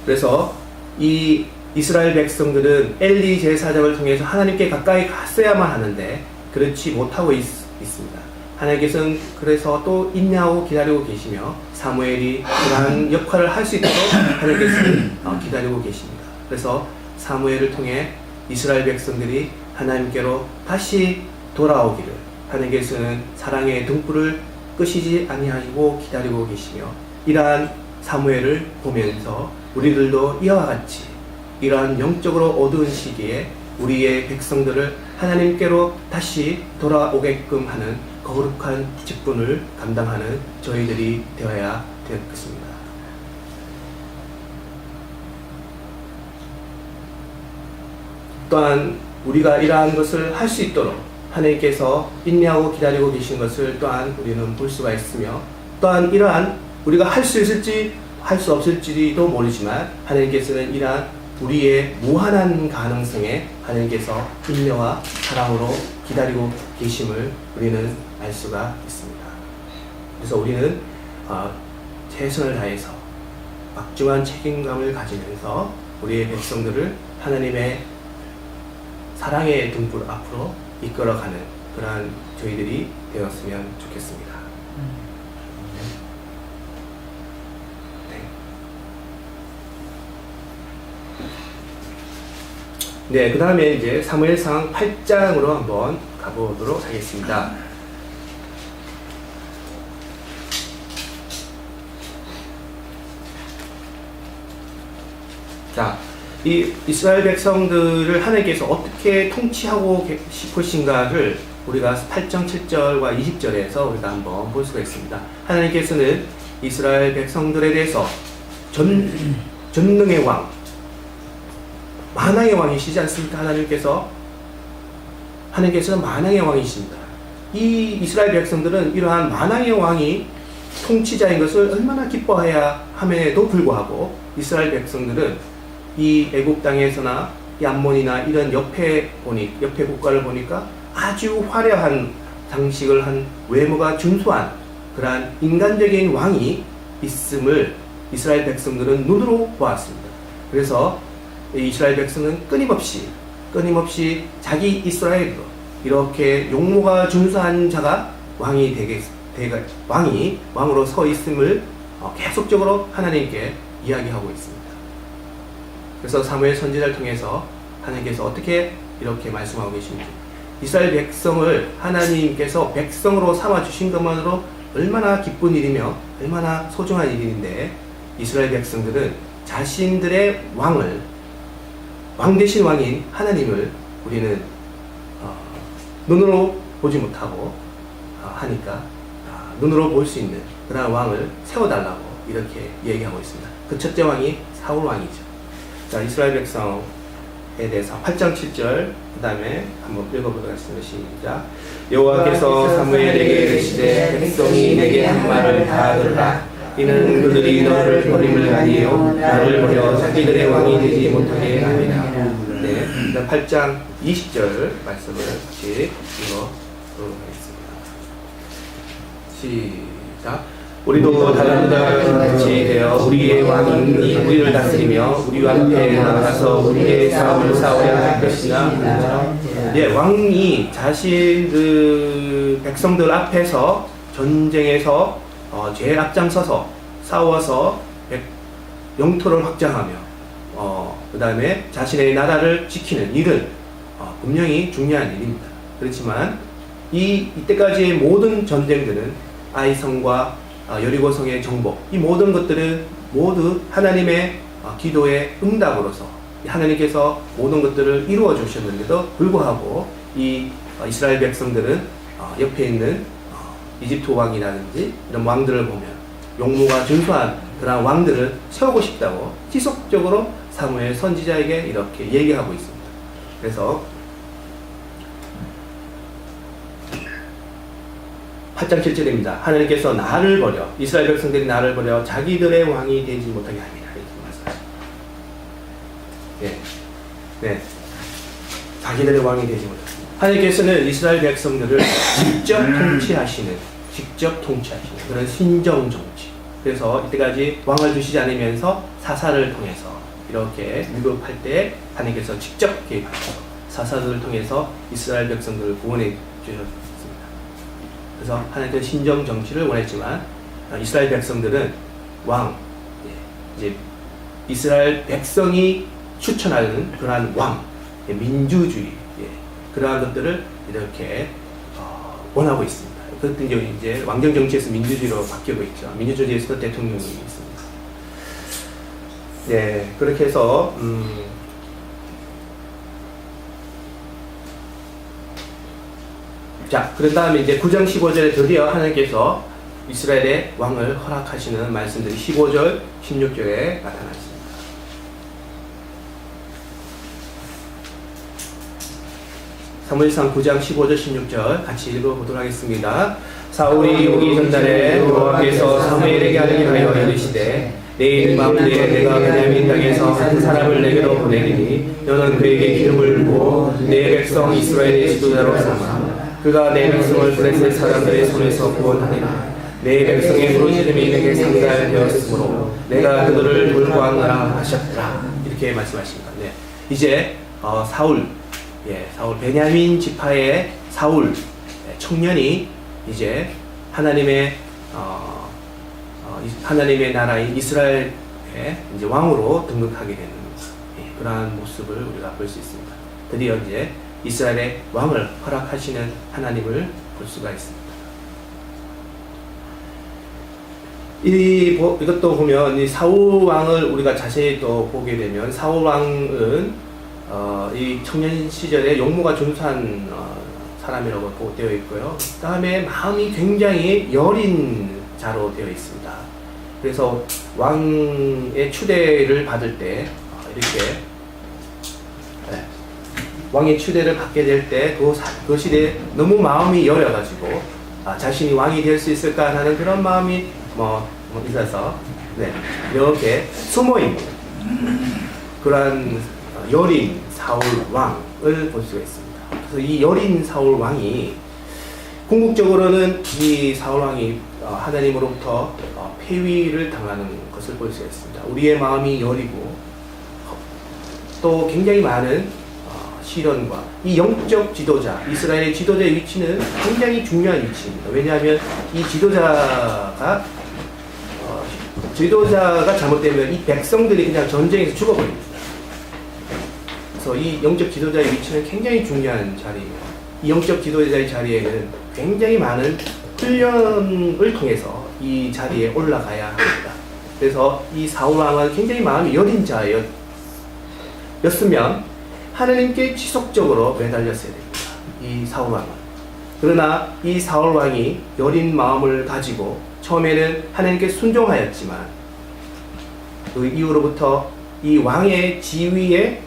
그래서 이 이스라엘 백성들은 엘리 제사장을 통해서 하나님께 가까이 갔어야만 하는데 그렇지 못하고 있습니다. 하나님께서는 그래서 또 인내하고 기다리고 계시며 사무엘이 그러한 역할을 할 수 있도록 하나님께서는 기다리고 계십니다. 그래서 사무엘을 통해 이스라엘 백성들이 하나님께로 다시 돌아오기를 하나님께서는 사랑의 등불을 끄시지 아니하시고 기다리고 계시며, 이러한 사무엘을 보면서 우리들도 이와 같이 이러한 영적으로 어두운 시기에 우리의 백성들을 하나님께로 다시 돌아오게끔 하는 거룩한 직분을 감당하는 저희들이 되어야 되겠습니다. 또한 우리가 이러한 것을 할 수 있도록 하나님께서 인내하고 기다리고 계신 것을 또한 우리는 볼 수가 있으며, 또한 이러한 우리가 할 수 있을지 할 수 없을지도 모르지만 하나님께서는 이러한 우리의 무한한 가능성에 하나님께서 인내와 사랑으로 기다리고 계심을 우리는 알 수가 있습니다. 그래서 우리는 최선을 다해서 막중한 책임감을 가지면서 우리의 백성들을 하나님의 사랑의 등불 앞으로 이끌어가는 그러한 저희들이 되었으면 좋겠습니다. 네, 그 다음에 이제 사무엘상 8장으로 한번 가보도록 하겠습니다. 자, 이 이스라엘 백성들을 하나님께서 어떻게 통치하고 싶으신가를 우리가 8장 7절과 20절에서 우리가 한번 볼 수가 있습니다. 하나님께서는 이스라엘 백성들에 대해서 전능의 왕, 만왕의 왕이시지 않습니까? 하나님께서는 만왕의 왕이십니다. 이 이스라엘 백성들은 이러한 만왕의 왕이 통치자인 것을 얼마나 기뻐해야 함에도 불구하고 이스라엘 백성들은 이 애굽 땅에서나 이 암몬이나 이런 옆에 국가를 보니까 아주 화려한 장식을 한 외모가 준수한 그러한 인간적인 왕이 있음을 이스라엘 백성들은 눈으로 보았습니다. 그래서 이스라엘 백성은 끊임없이 자기 이스라엘로 이렇게 용모가 준수한 자가 왕으로 서 있음을 계속적으로 하나님께 이야기하고 있습니다. 그래서 사무엘 선지자를 통해서 하나님께서 어떻게 이렇게 말씀하고 계신지, 이스라엘 백성을 하나님께서 백성으로 삼아주신 것만으로 얼마나 기쁜 일이며 얼마나 소중한 일인데, 이스라엘 백성들은 자신들의 왕 대신 왕인 하나님을 우리는 눈으로 보지 못하고 하니까 눈으로 볼 수 있는 그런 왕을 세워달라고 이렇게 얘기하고 있습니다. 그 첫째 왕이 사울 왕이죠. 자, 이스라엘 백성에 대해서 8장 7절 그 다음에 한번 읽어보도록 하겠습니다. 시작. 여호와께서 사무엘에게 이르시되 백성이 내게 한 말을 다 들으라. 이는 그들이 너를 버림을 아니요 나를 버려 자기들의 왕이 되지 못하게 하리라. 네, 8장 20절 말씀을 같이 읽어보도록 하겠습니다. 시작. 우리도 다른 자와 같이 되어 우리의 왕이 우리를 다스리며 우리와 함께 나가서 우리의 싸움을 싸워야 할 것이나. 예, 왕이 자신 그 백성들 앞에서 전쟁에서 제일 앞장서서 싸워서 영토를 확장하며 그 다음에 자신의 나라를 지키는 일은 분명히 중요한 일입니다. 그렇지만 이때까지의 모든 전쟁들은 아이성과 여리고성의 정복, 이 모든 것들은 모두 하나님의 기도의 응답으로서 하나님께서 모든 것들을 이루어 주셨는데도 불구하고 이 이스라엘 백성들은 옆에 있는 이집트 왕이라든지 이런 왕들을 보면 용모가 준수한 그런 왕들을 세우고 싶다고 지속적으로 사무엘 선지자에게 이렇게 얘기하고 있습니다. 그래서 8장 7절입니다. 하나님께서 나를 버려, 이스라엘 백성들이 나를 버려 자기들의 왕이 되지 못하게 하리라. 이렇게 말씀하십니다. 네. 자기들의 왕이 되지 못하게. 하나님께서는 이스라엘 백성들을 직접 통치하시는 그런 신정 정치. 그래서 이때까지 왕을 주시지 않으면서 사사를 통해서 이렇게 위급할 때 하나님께서 직접 개입하셔서 사사들을 통해서 이스라엘 백성들을 구원해 주셨습니다. 그래서 하나님께서 신정 정치를 원했지만 이스라엘 백성들은 이제 이스라엘 백성이 추천하는 그러한 민주주의, 그러한 것들을 이렇게 원하고 있습니다. 그것들이 이제 왕정 정치에서 민주주의로 바뀌고 있죠. 민주주의에서 대통령이 있습니다. 네, 그렇게 해서 자, 그런 다음에 이제 9장 15절에 드디어 하나님께서 이스라엘의 왕을 허락하시는 말씀들이 15절, 16절에 나타났습니다. 사무엘상 9장 15절 16절 같이 읽어보도록 하겠습니다. 사울이 오기 전날에 여호와께서 사무엘에게 하여 이르시되 내일 마무리에 내가 베냐민 땅에서 한 사람을 내게로 보내리니 너는 그에게 기름을 부어 내 백성 이스라엘의 지도자로 삼아 그가 내 백성을 블레셋 사람들의 손에서 구원하리라. 내 백성의 부르짖음이 내게 상달되었으므로 내가 그들을 돌고 하느라 하셨더라. 이렇게 말씀하십니다. 네. 이제 사울 베냐민 지파의 사울 청년이 이제 하나님의 나라인 이스라엘의 이제 왕으로 등극하게 되는 그러한 모습을 우리가 볼 수 있습니다. 드디어 이제 이스라엘의 왕을 허락하시는 하나님을 볼 수가 있습니다. 이것도 보면 이 사울 왕을 우리가 자세히 또 보게 되면 사울 왕은 이 청년 시절에 용모가 준수한 사람이라고 되어 있고요. 그 다음에 마음이 굉장히 여린 자로 되어 있습니다. 그래서 왕의 추대를 받을 때 이렇게 왕의 추대를 받게 될 때 그 시대에 너무 마음이 여려가지고 자신이 왕이 될 수 있을까 하는 그런 마음이 있어서 네, 이렇게 숨어 있는 그러한 여린 사울 왕을 볼 수가 있습니다. 그래서 이 여린 사울 왕이 궁극적으로는 이 사울 왕이 하나님으로부터 폐위를 당하는 것을 볼 수가 있습니다. 우리의 마음이 여리고 또 굉장히 많은 시련과 이 영적 지도자, 이스라엘의 지도자의 위치는 굉장히 중요한 위치입니다. 왜냐하면 이 지도자가 잘못되면 이 백성들이 그냥 전쟁에서 죽어버립니다. 그래서 이 영적 지도자의 위치는 굉장히 중요한 자리입니다. 이 영적 지도자의 자리에는 굉장히 많은 훈련을 통해서 이 자리에 올라가야 합니다. 그래서 이 사울 왕은 굉장히 마음이 여린 자였으면 하나님께 지속적으로 매달렸어야 됩니다. 이 사울 왕은. 그러나 이 사울 왕이 여린 마음을 가지고 처음에는 하나님께 순종하였지만 그 이후로부터 이 왕의 지위에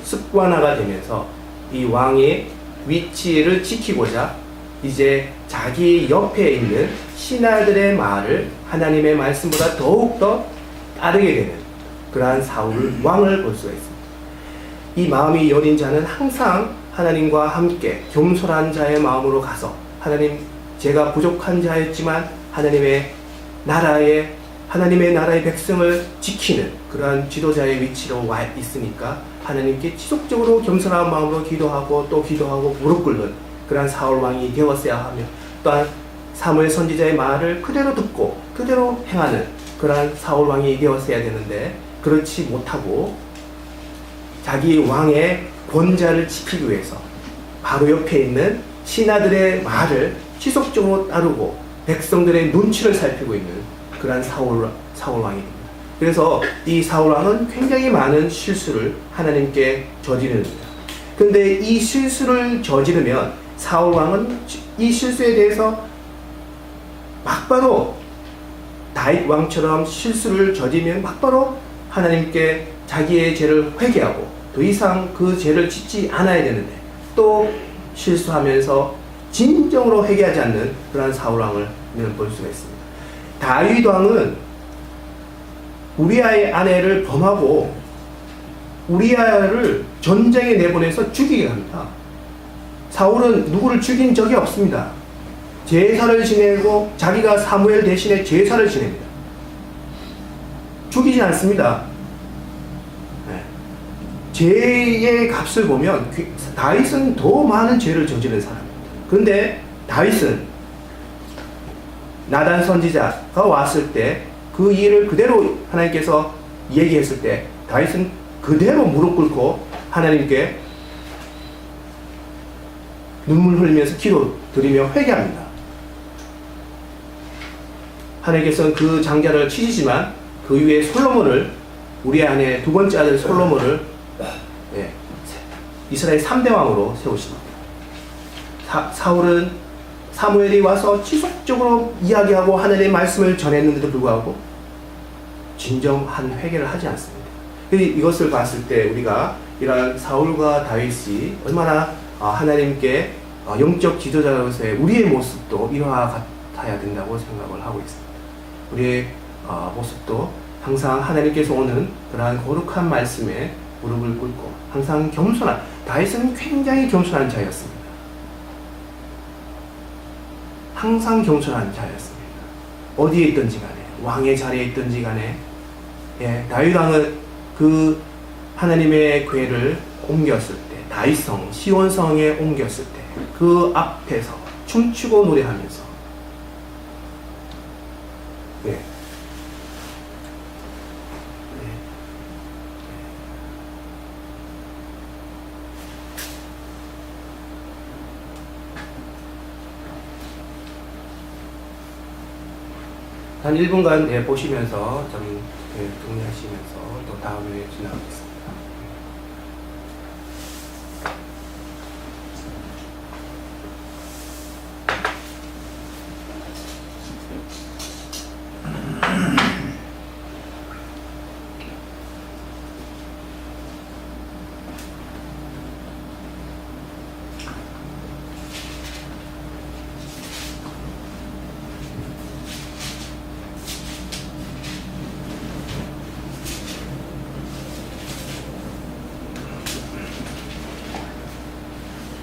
습관화가 되면서 이 왕의 위치를 지키고자 이제 자기 옆에 있는 신하들의 말을 하나님의 말씀보다 더욱더 따르게 되는 그러한 사울 왕을 볼 수가 있습니다. 이 마음이 여린 자는 항상 하나님과 함께 겸손한 자의 마음으로 가서 하나님, 제가 부족한 자였지만 하나님의 나라의 백성을 지키는 그러한 지도자의 위치로 와 있으니까 하나님께 지속적으로 겸손한 마음으로 기도하고 또 기도하고 무릎 꿇는 그러한 사울 왕이 되었어야 하며, 또한 사무엘 선지자의 말을 그대로 듣고 그대로 행하는 그러한 사울 왕이 되었어야 되는데, 그렇지 못하고 자기 왕의 권자를 지키기 위해서 바로 옆에 있는 신하들의 말을 지속적으로 따르고 백성들의 눈치를 살피고 있는 그러한 사울 왕이 됩니다. 그래서 이 사울 왕은 굉장히 많은 실수를 하나님께 저지릅니다. 그런데 이 실수를 저지르면 사울 왕은 이 실수에 대해서 막바로 다윗 왕처럼 실수를 저지르면 막바로 하나님께 자기의 죄를 회개하고 더 이상 그 죄를 짓지 않아야 되는데 또 실수하면서 진정으로 회개하지 않는 그러한 사울 왕을 우리는 볼 수가 있습니다. 다윗 왕은 우리아의 아내를 범하고 우리아를 전쟁에 내보내서 죽이게 합니다. 사울은 누구를 죽인 적이 없습니다. 제사를 지내고 자기가 사무엘 대신에 제사를 지냅니다. 죽이지 않습니다. 네. 죄의 값을 보면 다윗은 더 많은 죄를 저지른 사람입니다. 그런데 다윗은 나단 선지자가 왔을 때 그 일을 그대로 하나님께서 얘기했을 때 다윗은 그대로 무릎 꿇고 하나님께 눈물 흘리면서 기도 드리며 회개합니다. 하나님께서는 그 장자를 치시지만 그 이후에 솔로몬을, 우리 아내 두 번째 아들 솔로몬을 이스라엘 3대 왕으로 세우십니다. 사울은 사무엘이 와서 지속적으로 이야기하고 하나님의 말씀을 전했는데도 불구하고 진정한 회개를 하지 않습니다. 이것을 봤을 때 우리가 이러한 사울과 다윗이 얼마나 하나님께 영적 지도자로서의 우리의 모습도 이와 같아야 된다고 생각을 하고 있습니다. 우리의 모습도 항상 하나님께서 오는 그러한 거룩한 말씀에 무릎을 꿇고 항상 겸손한, 다윗은 굉장히 겸손한 자였습니다. 항상 겸손한 자였습니다. 어디에 있든지 간에, 왕의 자리에 있든지 간에, 다윗 왕은 그 하나님의 궤를 옮겼을 때, 다윗성, 시온성에 옮겼을 때 그 앞에서 춤추고 노래하면서 한 1분간 보시면서 좀 정리하시면서 또 다음에 지나가겠습니다.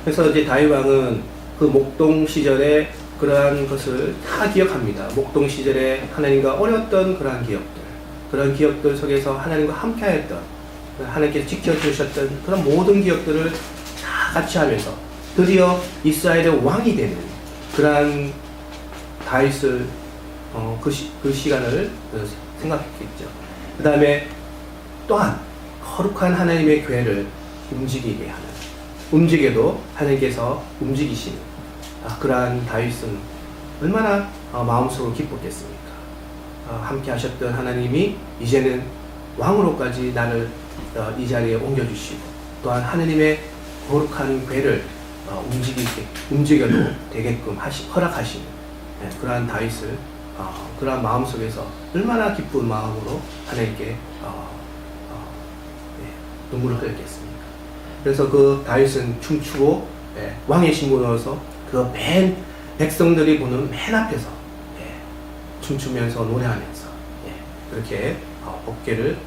그래서 이제 다윗 왕은 그 목동 시절에 그러한 것을 다 기억합니다. 목동 시절에 하나님과 어렸던 그런 기억들 속에서 하나님과 함께하였던, 하나님께서 지켜주셨던 그런 모든 기억들을 다 같이 하면서 드디어 이스라엘의 왕이 되는 그러한 다윗을 그 시간을 생각했겠죠. 그 다음에 또한 거룩한 하나님의 교회를 움직이게 하는, 움직여도 하나님께서 움직이시는 그러한 다윗은 얼마나 마음속으로 기뻤겠습니까? 함께 하셨던 하나님이 이제는 왕으로까지 나를 이 자리에 옮겨주시고, 또한 하나님의 거룩한 교회를 움직여도 되게끔 허락하시는 그러한 다윗을 그러한 마음 속에서 얼마나 기쁜 마음으로 하나님께 눈물을 흘렸겠습니까? 그래서 그 다윗은 춤추고 왕의 신분으로서 그 백성들이 보는 맨 앞에서 춤추면서 노래하면서 그렇게 어깨를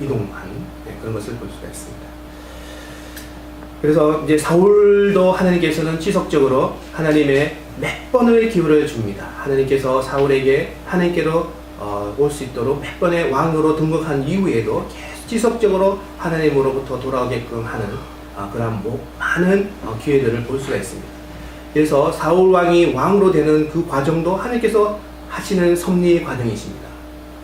이동한 그런 것을 볼 수가 있습니다. 그래서 이제 사울도 하나님께서는 지속적으로 하나님의 몇 번의 기회를 줍니다. 하나님께서 사울에게 하나님께로 올 수 있도록 몇 번의 왕으로 등극한 이후에도 계속 지속적으로 하나님으로부터 돌아오게끔 하는 그런 많은 기회들을 볼 수가 있습니다. 그래서 사울 왕이 왕으로 되는 그 과정도 하나님께서 하시는 섭리 과정이십니다.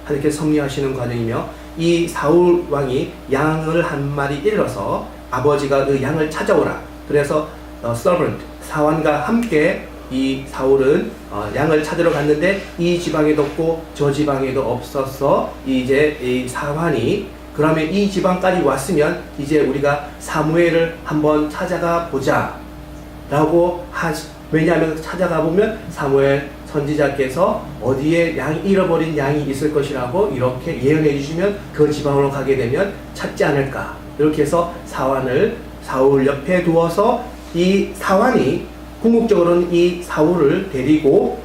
하나님께서 섭리하시는 과정이며, 이 사울 왕이 양을 한 마리 잃어서 아버지가 그 양을 찾아오라. 그래서 servant, 사환과 함께 이 사울은 양을 찾으러 갔는데 이 지방에도 없고 저 지방에도 없어서 이제 이 사환이 그러면 이 지방까지 왔으면 이제 우리가 사무엘을 한번 찾아가 보자 라고 왜냐하면 찾아가 보면 사무엘 선지자께서 어디에 잃어버린 양이 있을 것이라고 이렇게 예언해 주시면 그 지방으로 가게 되면 찾지 않을까. 이렇게 해서 사환을 사울 옆에 두어서 이 사환이 궁극적으로는 이 사울을 데리고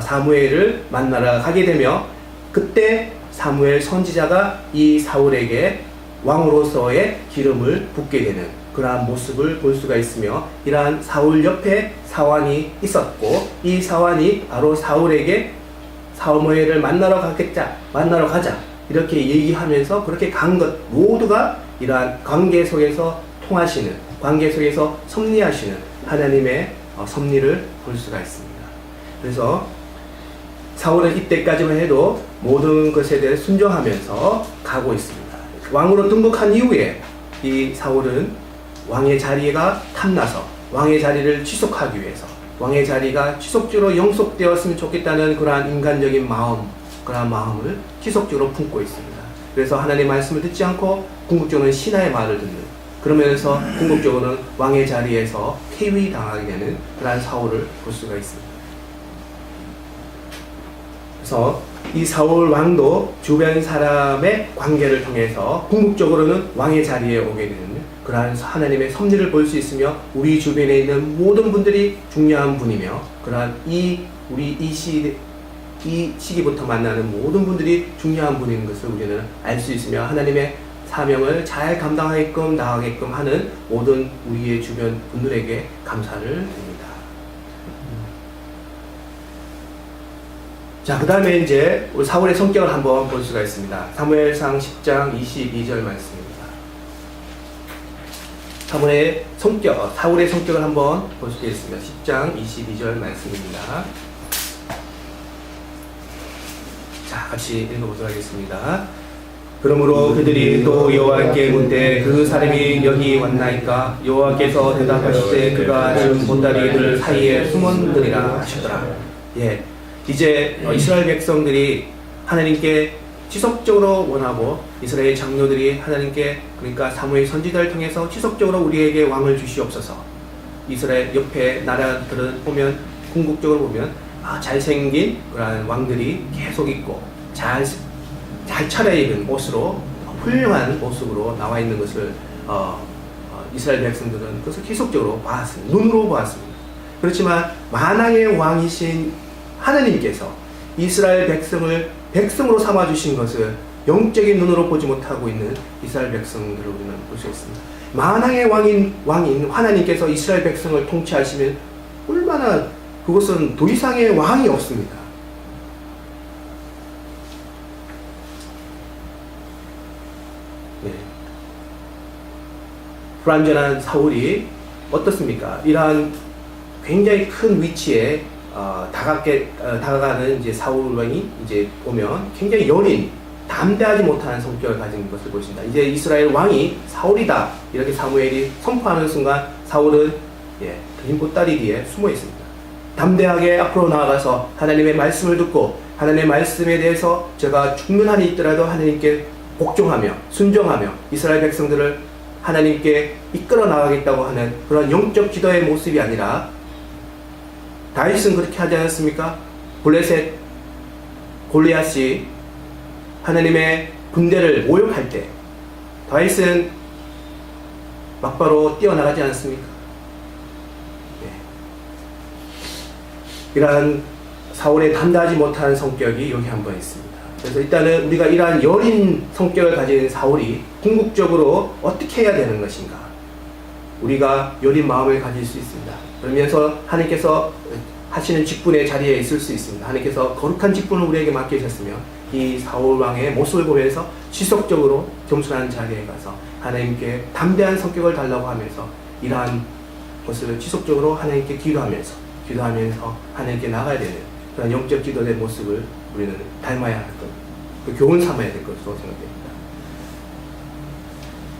사무엘을 만나러 가게 되며, 그때 사무엘 선지자가 이 사울에게 왕으로서의 기름을 붓게 되는 그러한 모습을 볼 수가 있으며, 이러한 사울 옆에 사환이 있었고, 이 사환이 바로 사울에게 사무엘을 만나러 가자 이렇게 얘기하면서 그렇게 간 것 모두가 이러한 관계 속에서 통하시는, 관계 속에서 섭리하시는 하나님의 섭리를 볼 수가 있습니다. 그래서 사울은 이때까지만 해도 모든 것에 대해 순종하면서 가고 있습니다. 왕으로 등극한 이후에 이 사울은 왕의 자리가 탐나서 왕의 자리를 지속하기 위해서, 왕의 자리가 지속적으로 영속되었으면 좋겠다는 그러한 인간적인 마음, 그러한 마음을 지속적으로 품고 있습니다. 그래서 하나님의 말씀을 듣지 않고 궁극적으로는 신하의 말을 듣는, 그러면서 궁극적으로는 왕의 자리에서 폐위당하게 되는 그러한 사울을 볼 수가 있습니다. 그래서 이 사울 왕도 주변 사람의 관계를 통해서 궁극적으로는 왕의 자리에 오게 되는 그러한 하나님의 섭리를 볼 수 있으며, 우리 주변에 있는 모든 분들이 중요한 분이며, 그러한 우리 이 시기부터 만나는 모든 분들이 중요한 분인 것을 우리는 알 수 있으며, 하나님의 사명을 잘 감당하게끔 나아가게끔 하는 모든 우리의 주변 분들에게 감사를 드립니다. 자, 그 다음에 이제 우리 사울의 성격을 한번 볼 수가 있습니다. 사무엘상 10장 22절 말씀입니다. 사울의 성격을 한번 볼 수가 있습니다. 10장 22절 말씀입니다. 자, 같이 읽어보도록 하겠습니다. 그러므로 그들이 또 여호와께 묻되 그 사람이 여기 왔나이까? 여호와께서 대답하시되 그가 지금 보따리들 사이에 숨었느니라 하셨더라. 이제 이스라엘 백성들이 하나님께 지속적으로 원하고, 이스라엘 장로들이 하나님께, 그러니까 사무엘 선지자를 통해서 지속적으로 우리에게 왕을 주시옵소서. 이스라엘 옆에 나라들을 보면, 궁극적으로 보면 잘생긴 그런 왕들이 계속 있고 잘 차려입은 옷으로, 훌륭한 모습으로 나와 있는 것을 이스라엘 백성들은 그것을 계속적으로 보았습니다. 눈으로 보았습니다. 그렇지만 만왕의 왕이신 하나님께서 이스라엘 백성을 백성으로 삼아주신 것을 영적인 눈으로 보지 못하고 있는 이스라엘 백성들을 우리는 볼 수 있습니다. 만왕의 왕인 하나님께서 이스라엘 백성을 통치하시면 얼마나 그것은 더 이상의 왕이 없습니다. 네. 불완전한 사울이 어떻습니까? 이러한 굉장히 큰 위치에 다가가는 이제 사울 왕이 이제 보면 굉장히 여린, 담대하지 못한 성격을 가진 것을 보십니다. 이제 이스라엘 왕이 사울이다 이렇게 사무엘이 선포하는 순간 사울은 긴 보따리 뒤에 숨어 있습니다. 담대하게 앞으로 나아가서 하나님의 말씀을 듣고 하나님의 말씀에 대해서 제가 죽는 한이 있더라도 하나님께 복종하며 순종하며 이스라엘 백성들을 하나님께 이끌어 나가겠다고 하는 그런 영적 기도의 모습이 아니라 다윗은 그렇게 하지 않았습니까? 블레셋 골리앗이 하나님의 군대를 모욕할 때 다윗은 막바로 뛰어나가지 않습니까? 이러한 사울의 담대하지 못한 성격이 여기 한번 있습니다. 그래서 일단은 우리가 이러한 여린 성격을 가진 사울이 궁극적으로 어떻게 해야 되는 것인가? 우리가 여린 마음을 가질 수 있습니다. 그러면서 하나님께서 하시는 직분의 자리에 있을 수 있습니다. 하나님께서 거룩한 직분을 우리에게 맡기셨으면 이 사울 왕의 모습을 보면서 지속적으로 겸손한 자리에 가서 하나님께 담대한 성격을 달라고 하면서 이러한 것을 지속적으로 하나님께 기도하면서 하나님께 나가야 되는 그런 영적 기도의 모습을 우리는 닮아야 할 것, 그 교훈 삼아야 될 것으로 생각됩니다.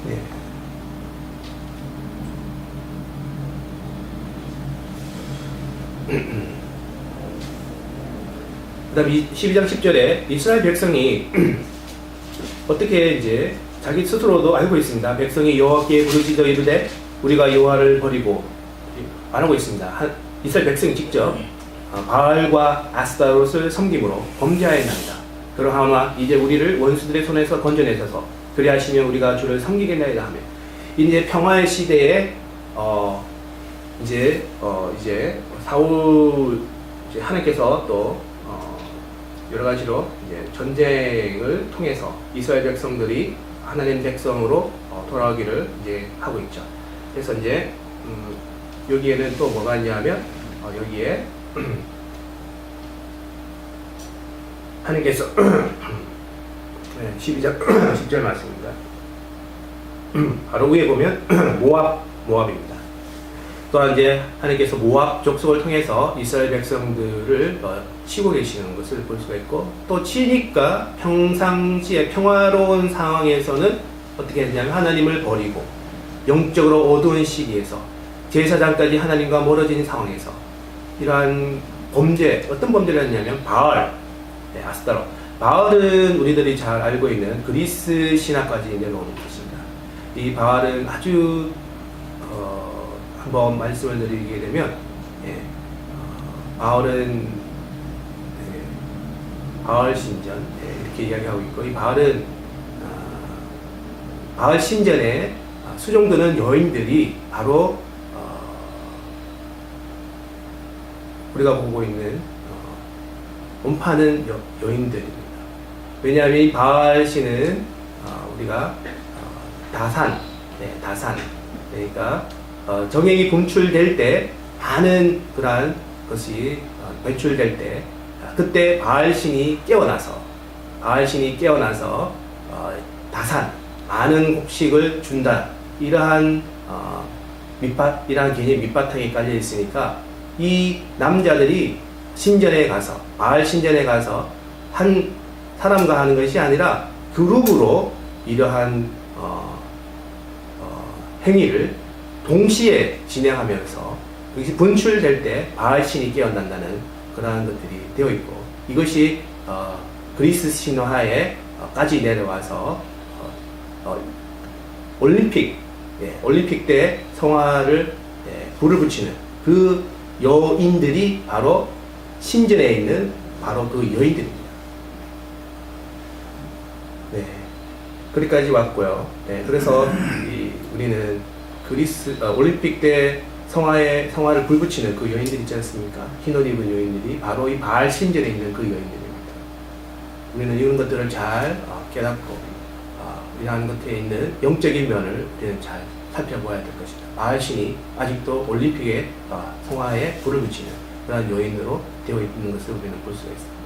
네. 그 다음 12장 10절에 이스라엘 백성이 어떻게 이제 자기 스스로도 알고 있습니다. 백성이 여호와께 부르짖어 이르되 우리가 여호와를 버리고 안 하고 있습니다. 이스라엘 백성이 직접 바알과 아스타롯을 섬김으로 범죄하였나이다. 그러하오나 이제 우리를 원수들의 손에서 건져내셔서 그리하시면 우리가 주를 섬기겠나이다 하며 이제 평화의 시대에 이제 사울 이제 하나님께서 또 여러 가지로 이제 전쟁을 통해서 이스라엘 백성들이 하나님 백성으로 돌아오기를 이제 하고 있죠. 그래서 이제 여기에는 또 뭐가 있냐면 여기에 하나님께서 12장 10절 말씀입니다. 바로 위에 보면 모압입니다. 또한 이제 하나님께서 모압 족속을 통해서 이스라엘 백성들을 치고 계시는 것을 볼 수가 있고 또 치니까 평상시에 평화로운 상황에서는 어떻게 했냐면 하나님을 버리고 영적으로 어두운 시기에서 제사장까지 하나님과 멀어진 상황에서 이러한 범죄, 어떤 범죄를 했냐면 바알, 아스타롯. 바알은 우리들이 잘 알고 있는 그리스 신화까지 내려오는 것입니다. 이 바알은 아주 한번 말씀을 드리게 되면 바알은 바알 신전 이렇게 이야기하고 있고 이 바알은 바알 신전에 수종드는 여인들이 바로 우리가 보고 있는 온파는 여인들입니다. 왜냐하면 이 바알 신은 우리가 다산, 그러니까 정액이 분출될 때 많은 그러한 것이 배출될 때 그때 바알 신이 깨어나서 다산 많은 곡식을 준다 이러한 이러한 개념 밑바탕에 깔려 있으니까 이 남자들이 신전에 가서 바알 신전에 가서 한 사람과 하는 것이 아니라 그룹으로 이러한 행위를 동시에 진행하면서 이것이 분출될 때 바알 신이 깨어난다는 그러한 것들이 되어 있고 이것이 그리스 신화에까지 내려와서 올림픽 때 성화를 불을 붙이는 그 여인들이 바로 신전에 있는 바로 그 여인들입니다. 네, 거기까지 왔고요. 네, 그래서 우리는 올림픽 때 성화를 불 붙이는 그 여인들 있지 않습니까? 흰 옷 입은 여인들이 바로 이 바알 신전에 있는 그 여인들입니다. 우리는 이런 것들을 잘 깨닫고 이러한 것에 있는 영적인 면을 우리는 잘 살펴봐야 될 것이다. 바알신이 아직도 올림픽의 성화에 불을 붙이는 그런 요인으로 되어 있는 것을 우리는 볼 수가 있습니다.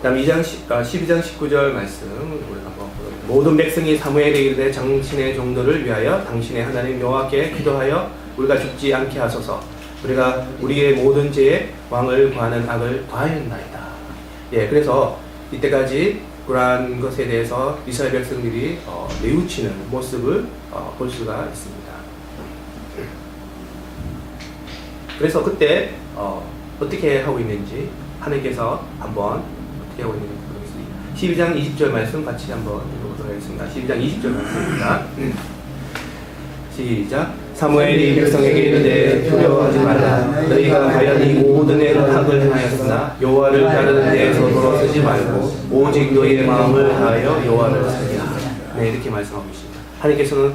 다음 12장 19절 말씀 우리가 한번 보도록 모든 백성이 사무엘에 이르되 당신의 종들을 위하여 당신의 하나님 여호와께 기도하여 우리가 죽지 않게 하소서. 우리가 우리의 모든 죄에 왕을 구하는 악을 과하였나이다. 예, 그래서 이때까지 그러한 것에 대해서 이스라엘 백성들이 뉘우치는 모습을 볼 수가 있습니다. 그래서 그때 어떻게 하고 있는지 하나님께서 한번 어떻게 하고 있는지 보겠습니다. 12장 20절 말씀 같이 한번 읽어보도록 하겠습니다. 12장 20절 말씀입니다. 시작. 사무엘이 백성에게 이르되 두려워하지 말라. 너희가 과연 이 모든 애를 악을 행하였으나 여호와를 따르는 데에서 돌아서지 말고 오직 너희의 마음을 다하여 여호와를 섬기라. 네, 이렇게 말씀하고 있습니다. 하나님께서는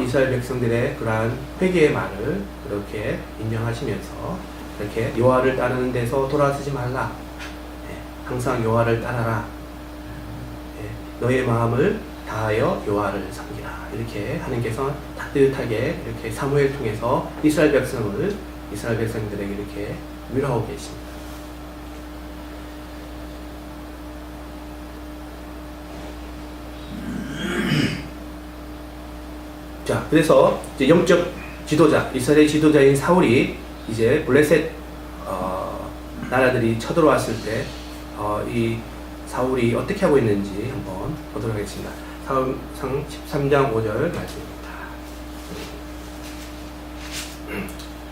이스라엘 백성들의 그러한 회개의 말을 그렇게 인정하시면서 이렇게 여호와를 따르는 데서 돌아서지 말라. 항상 여호와를 따라라. 너의 마음을 다하여 여호와를 섬기라. 이렇게 하나님께서 따뜻하게 이렇게 사무엘 통해서 이스라엘 백성들에게 이렇게 위로하고 계십니다. 자, 그래서 이제 영적 지도자, 이스라엘 지도자인 사울이 이제 블레셋 나라들이 쳐들어왔을 때 이 사울이 어떻게 하고 있는지 한번 보도록 하겠습니다. 사울상 13장 5절 말씀입니다.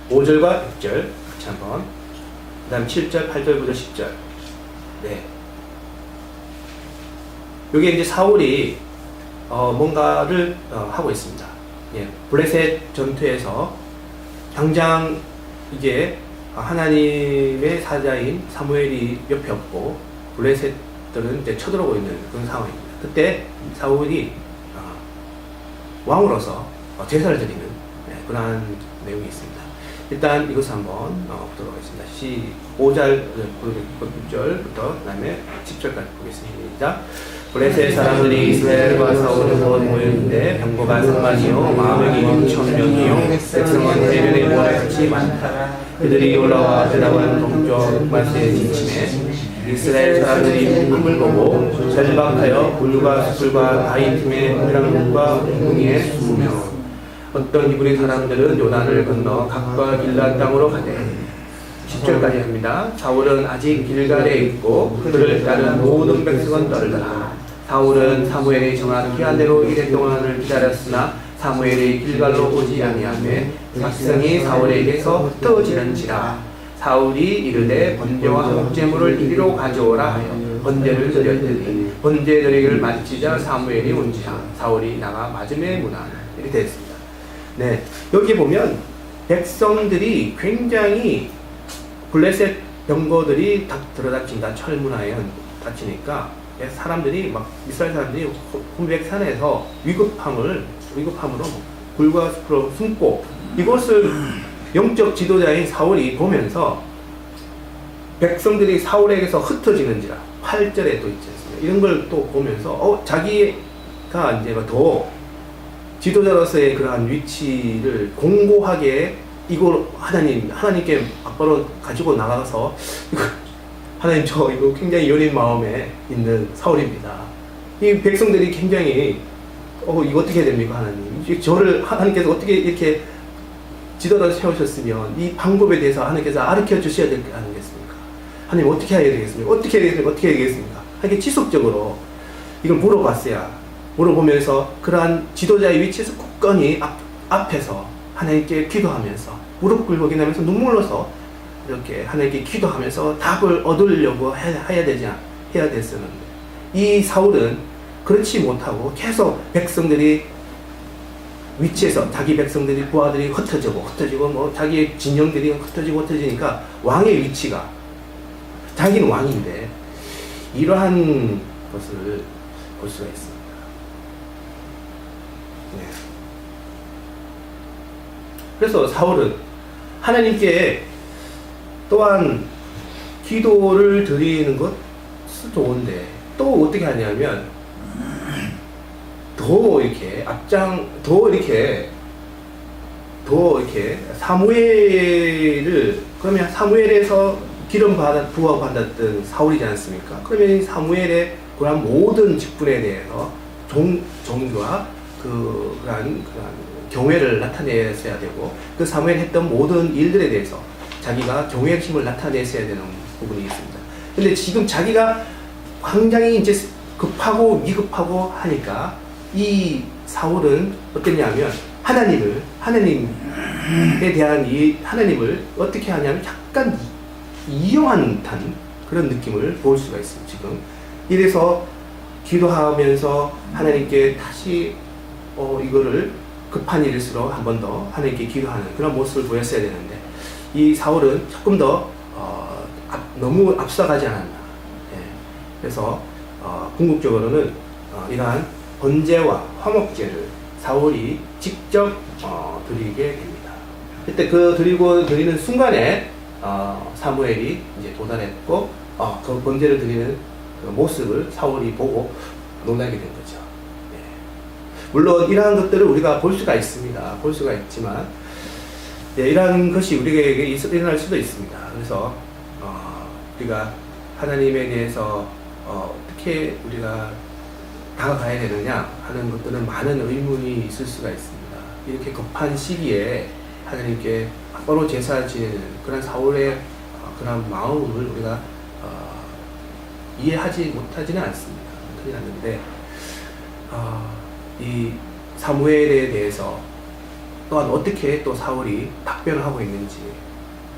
5절과 6절 같이 한번, 그 다음 7절, 8절, 9절, 10절. 네. 여기 이제 사울이 뭔가를 하고 있습니다. 예, 블레셋 전투에서 당장 이게 하나님의 사자인 사무엘이 옆에 없고 블레셋들은 이제 쳐들어오고 있는 그런 상황입니다. 그때 사울이 왕으로서 제사를 드리는 그러한 내용이 있습니다. 일단 이것을 한번 보도록 하겠습니다. 5절, 6절부터 그 다음에 10절까지 보겠습니다. 블레셋 사람들이 이스라엘과 싸우려고 모였는데 병거가 3만이요 마병이 6,000명이요 백성은 해변의 모래 같이 많다. 그들이 올라와 드라곤 동쪽 맛에 진침해 이스라엘 사람들이 흙을 보고 절박하여 불과 숲과 바위 틈에 회랑과 웅덩이에 숨으며 어떤 히브리 사람들은 요단을 건너 각과 길라 땅으로 가되 10절까지 합니다. 사울은 아직 길갈에 있고 그들을 따른 모든 백성은 떨더라. 사울은 사무엘이 정한 기한대로 이래 동안을 기다렸으나 사무엘이 길갈로 오지 아니하매 백성이 사울에게서 흩어지는지라. 사울이 이르되 번제와 목제물을 이리로 가져오라 하여 번제를 드렸더니 번제 드리기를 마치자 사무엘이 온지라. 사울이 나가 맞음에 문안. 이렇게 됐습니다. 네, 여기 보면 백성들이 굉장히 블레셋 병거들이 다 들어닥친다. 철문화에 닥치니까 사람들이 막 이스라엘 사람들이 혼백산에서 위급함으로 굴과 숲으로 숨고 이것을 영적 지도자인 사울이 보면서 백성들이 사울에게서 흩어지는지라 8절에 또 있지 않습니까? 이런 걸 또 보면서 자기가 이제 더 지도자로서의 그러한 위치를 공고하게 이걸 하나님께 앞으로 가지고 나가서 하나님 저 이거 굉장히 여린 마음에 있는 사울입니다. 이 백성들이 굉장히 이거 어떻게 됩니까 하나님? 저를 하나님께서 어떻게 이렇게 지도자로 세우셨으면 이 방법에 대해서 하나님께서 가르쳐 주셔야 될 거 아니겠습니까? 하나님 어떻게 해야 되겠습니까? 어떻게 해야 되겠습니까? 이렇게 지속적으로 이걸 물어보면서 그러한 지도자의 위치에서 굳건히 앞에서 하나님께 기도하면서 무릎 꿇고 기도하면서 눈물로서 이렇게 하나님께 기도하면서 답을 얻으려고 해야 됐었는데 이 사울은 그렇지 못하고 계속 백성들이 위치에서 자기 백성들이 부하들이 흩어지고 뭐 자기의 진영들이 흩어지니까 왕의 위치가 자기는 왕인데 이러한 것을 볼 수가 있습니다. 네. 그래서 사울은 하나님께 또한 기도를 드리는 것은 좋은데 또 어떻게 하냐면 더 이렇게 사무엘을 그러면 사무엘에서 부하 받았던 사울이지 않습니까? 그러면 사무엘의 그런 모든 직분에 대해서 종교와 그런 경외를 나타냈어야 되고 그 사무엘 했던 모든 일들에 대해서 자기가 경외의 힘을 나타냈어야 되는 부분이 있습니다. 근데 지금 자기가 굉장히 이제 급하고 미급하고 하니까 이 사울은 어땠냐면 하나님에 대한 이 하나님을 어떻게 하냐면 약간 이용한 듯한 그런 느낌을 볼 수가 있어요. 지금 이래서 기도하면서 하나님께 다시 이거를 급한 일일수록 한 번 더 하나님께 기도하는 그런 모습을 보였어야 되는데 이 사울은 조금 더 너무 앞서가지 않았나. 예. 그래서 궁극적으로는 이러한 번제와 화목제를 사울이 직접 드리게 됩니다. 그때 드리는 순간에 사무엘이 이제 도달했고 그 번제를 드리는 그 모습을 사울이 보고 놀라게 된 거죠. 예. 물론 이러한 것들을 우리가 볼 수가 있습니다. 볼 수가 있지만 예, 이러한 것이 우리에게 일어날 수도 있습니다. 그래서 우리가 하나님에 대해서 어떻게 우리가 다가가야 되느냐 하는 것들은 많은 의문이 있을 수가 있습니다. 이렇게 급한 시기에 하나님께 바로 제사 지내는 그런 사울의 그런 마음을 우리가 이해하지 못하지는 않습니다. 큰일 났는데 이 사무엘에 대해서 또한 어떻게 또 사울이 답변을 하고 있는지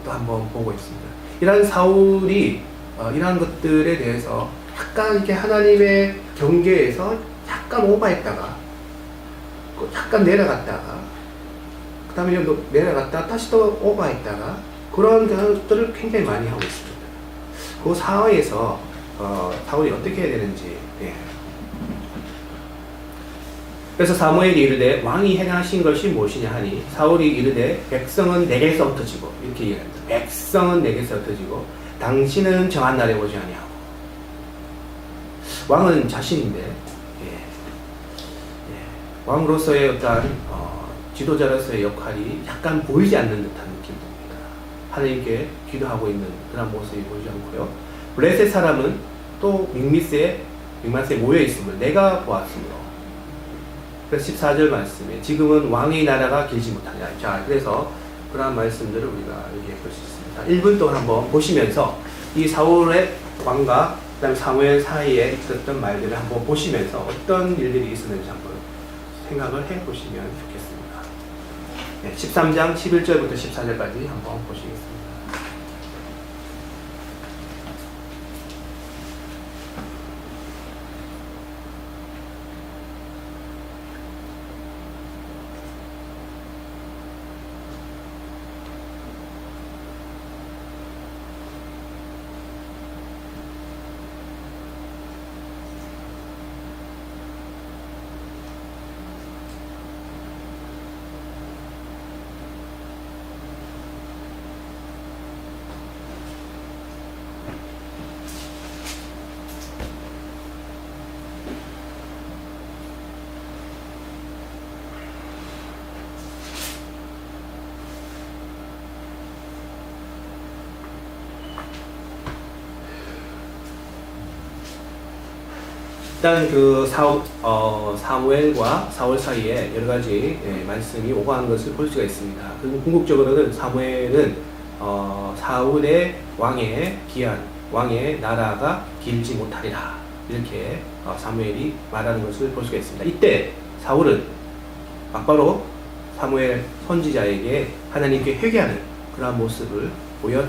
또 한번 보고 있습니다. 이러한 사울이 이러한 것들에 대해서 약간 이렇게 하나님의 경계에서 약간 오버했다가 약간 내려갔다가 그 다음에 내려갔다가 다시 또 오버했다가 그런 것들을 굉장히 많이 하고 있습니다. 그 상황에서 사울이 어떻게 해야 되는지. 예. 그래서 사무엘이 이르되 왕이 행하신 것이 무엇이냐 하니 사울이 이르되 백성은 내게서 흩어지고 이렇게 얘기합니다. 백성은 내게서 흩어지고 당신은 정한 날에 오지 아니하고. 왕은 자신인데 왕으로서의 어떤 지도자로서의 역할이 약간 보이지 않는 듯한 느낌입니다. 하나님께 기도하고 있는 그런 모습이 보이지 않고요. 블레셋 사람은 또 mikmas에 모여 있음을 내가 보았으므로. 그래서 14절 말씀에 지금은 왕의 나라가 길지 못하냐. 자, 그래서 그러한 말씀들을 우리가 여기에 볼 수 있습니다. 1분 동안 한번 보시면서 이 사울의 왕과 그다음 사무엘 사이에 있었던 말들을 한번 보시면서 어떤 일들이 있었는지 한번 생각을 해보시면 좋겠습니다. 네, 13장 11절부터 14절까지 한번 보시겠습니다. 일단 그 사무엘과 사울 사이에 여러 가지 말씀이 오가는 것을 볼 수가 있습니다. 그리고 궁극적으로는 사무엘은 사울의 왕의 기한, 왕의 나라가 길지 못하리라 이렇게 사무엘이 말하는 것을 볼 수가 있습니다. 이때 사울은 막바로 사무엘 선지자에게 하나님께 회개하는 그런 모습을 보여야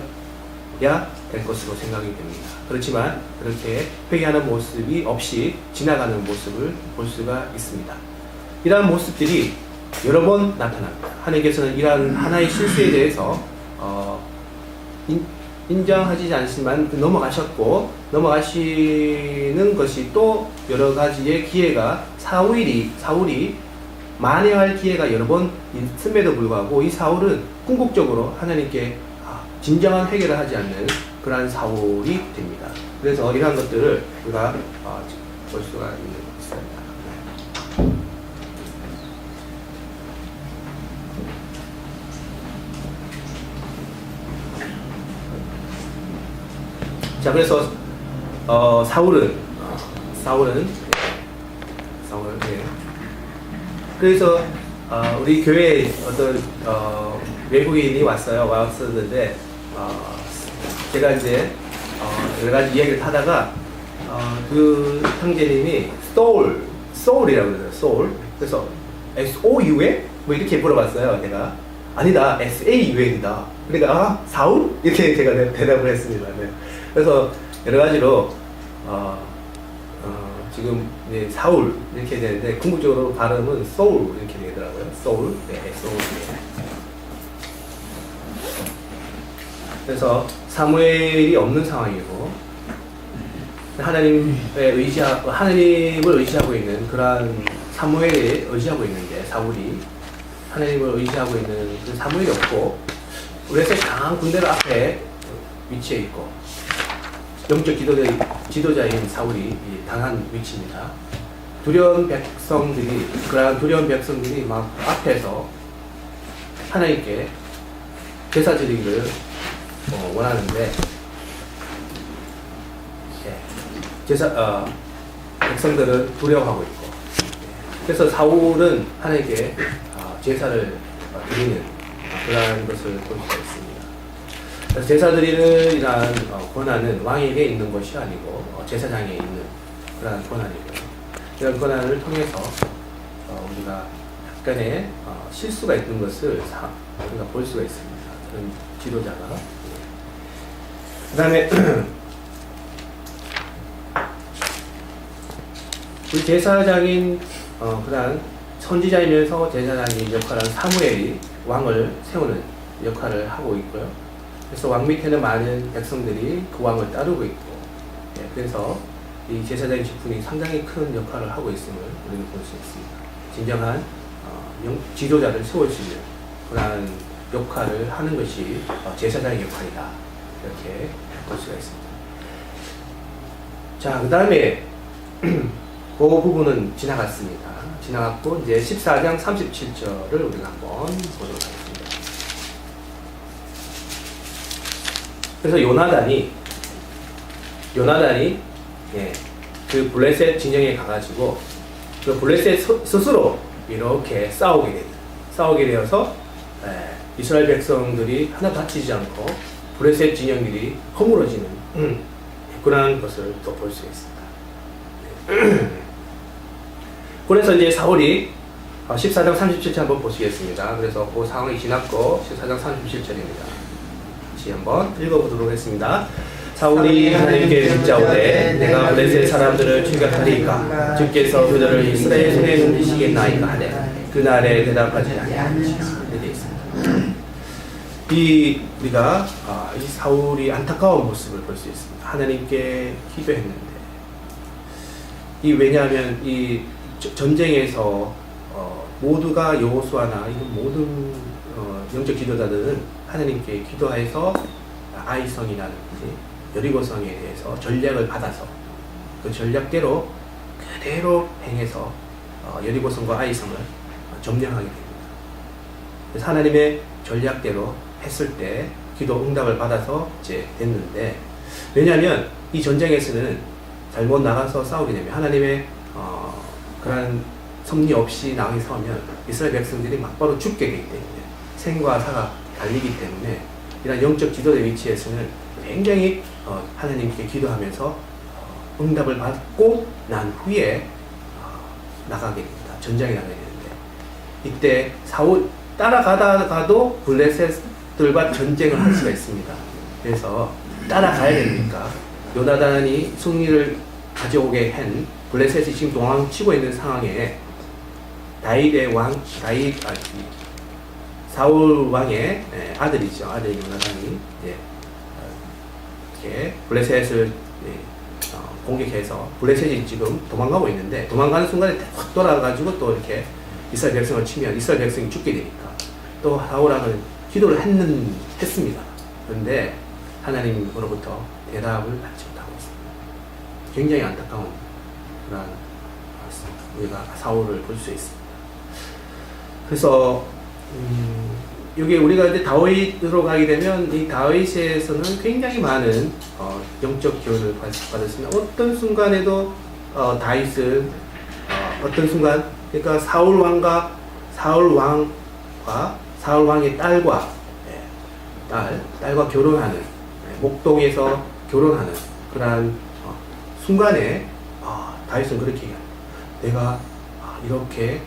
될 것으로 생각이 됩니다. 그렇지만 그렇게 회개하는 모습이 없이 지나가는 모습을 볼 수가 있습니다. 이러한 모습들이 여러 번 나타납니다. 하나님께서는 이러한 하나의 실수에 대해서 인정하지 않지만 넘어가셨고 넘어가시는 것이 또 여러 가지의 기회가 사울이 만회할 기회가 여러 번 있음에도 불구하고 이 사울은 궁극적으로 하나님께 진정한 해결을 하지 않는 그러한 사울이 됩니다. 그래서 이러한 것들을 우리가 볼 수가 있습니다. 자, 그래서 사울은 예. 그래서 우리 교회에 어떤 외국인이 왔었는데 제가 이제 여러 가지 이야기를 하다가 그 형제님이 소울이라고 그러더라고요. 소울. 그래서 SOUL? 뭐 이렇게 물어봤어요. 내가 아니다, SAUL이다. 그러니까 사울? 이렇게 제가 대답을 했습니다. 네. 그래서 여러 가지로 지금 이제 사울 이렇게 되는데 궁극적으로 발음은 소울 이렇게 되더라고요. 소울, 네, 소울. 그래서 사무엘이 없는 상황이고 하나님을 의지하고 있는 그러한 사무엘이 의지하고 있는데 사울이 하나님을 의지하고 있는 그 사무엘이 없고 그래서 강한 군대가 앞에 위치해 있고 영적 지도자인 사울이 당한 위치입니다. 그러한 두려운 백성들이 막 앞에서 하나님께 제사 드리기를 원하는데 백성들은 두려워하고 있고 그래서 사울은 하나님께 제사를 드리는 그러한 것을 볼 수가 있습니다. 그래서 제사 드리는 이러한 권한은 왕에게 있는 것이 아니고 제사장에 있는 그러한 권한이고요. 이런 권한을 통해서 우리가 약간의 실수가 있는 것을 우리가 볼 수가 있습니다. 그런 지도자가. 그 다음에 우리 제사장인 그러한 선지자이면서 제사장인 역할을 한 사무엘이 왕을 세우는 역할을 하고 있고요. 그래서 왕 밑에는 많은 백성들이 그 왕을 따르고 있고, 그래서 이 제사장의 직분이 상당히 큰 역할을 하고 있음을 우리는 볼 수 있습니다. 진정한 지도자를 세울 수 있는 그러한 역할을 하는 것이 제사장의 역할이다. 이렇게 볼 수가 있습니다. 자, 그 다음에 그 부분은 지나갔습니다. 지나갔고 이제 14장 37절을 우리가 한번 보도록 하겠습니다. 그래서 요나단이 그 블레셋 진영에 가가지고 그 블레셋 스스로 이렇게 싸우게 되어서 이스라엘 백성들이 하나 다치지 않고 블레셋 진영들이 허물어지는 그런 것을 또 볼 수 있습니다. 그래서 이제 사울이 14장 37절 한번 보시겠습니다. 그래서 그 상황이 지났고 14장 37절입니다. 다시 한번 읽어보도록 하겠습니다. 사울이 하나님께 묻자오되 내가 블레셋 사람들을 출격하리이까 주께서 그들을 이스라엘 손에 넘기시겠나이까 하되 그날에 대답하지 아니하니라. 이렇게 있습니다. 우리가 이 사울이 안타까운 모습을 볼 수 있습니다. 하나님께 기도했는데 왜냐하면 이 전쟁에서 모두가 여호수아나 이런 모든 영적 지도자들은 하나님께 기도해서 아이성이라든지 여리고성에 대해서 전략을 받아서 그 전략대로 그대로 행해서 여리고성과 아이성을 점령하게 됩니다. 그래서 하나님의 전략대로 했을 때 기도 응답을 받아서 이제 됐는데 왜냐하면 이 전쟁에서는 잘못 나가서 싸우게 되면 하나님의 그런 섭리 없이 나가게 싸우면 이스라엘 백성들이 막바로 죽게 되기 때문에 생과 사가 달리기 때문에 이런 영적 지도자 위치에서는 굉장히 하나님께 기도하면서 응답을 받고 난 후에 나가게 됩니다. 전장에 나가게 되는데 이때 사울 따라가다가도 블레셋들과 전쟁을 할 수가 있습니다. 그래서 따라가야 되니까 요나단이 승리를 가져오게 한 블레셋이 지금 도망치고 있는 상황에 사울 왕의 아들이죠. 아들 요나단이 이렇게 블레셋을 공격해서 블레셋이 지금 도망가고 있는데 도망가는 순간에 확 돌아가지고 또 이렇게 이스라엘 백성을 치면 이스라엘 백성이 죽게 되니까 또 사울 왕은 기도를 했습니다. 그런데 하나님으로부터 대답을 받지 못하고 있습니다. 굉장히 안타까운 그런 우리가 사울을 볼 수 있습니다. 그래서 여기 우리가 이제 다윗으로 가게 되면 이 다윗에서는 굉장히 많은 영적 기운을 받았습니다. 어떤 순간에도 다윗은 어떤 순간 그러니까 사울 왕과 사울 왕의 딸과 딸과 결혼하는 목동에서 결혼하는 그러한 순간에 다윗은 그렇게 얘기합니다. 내가 이렇게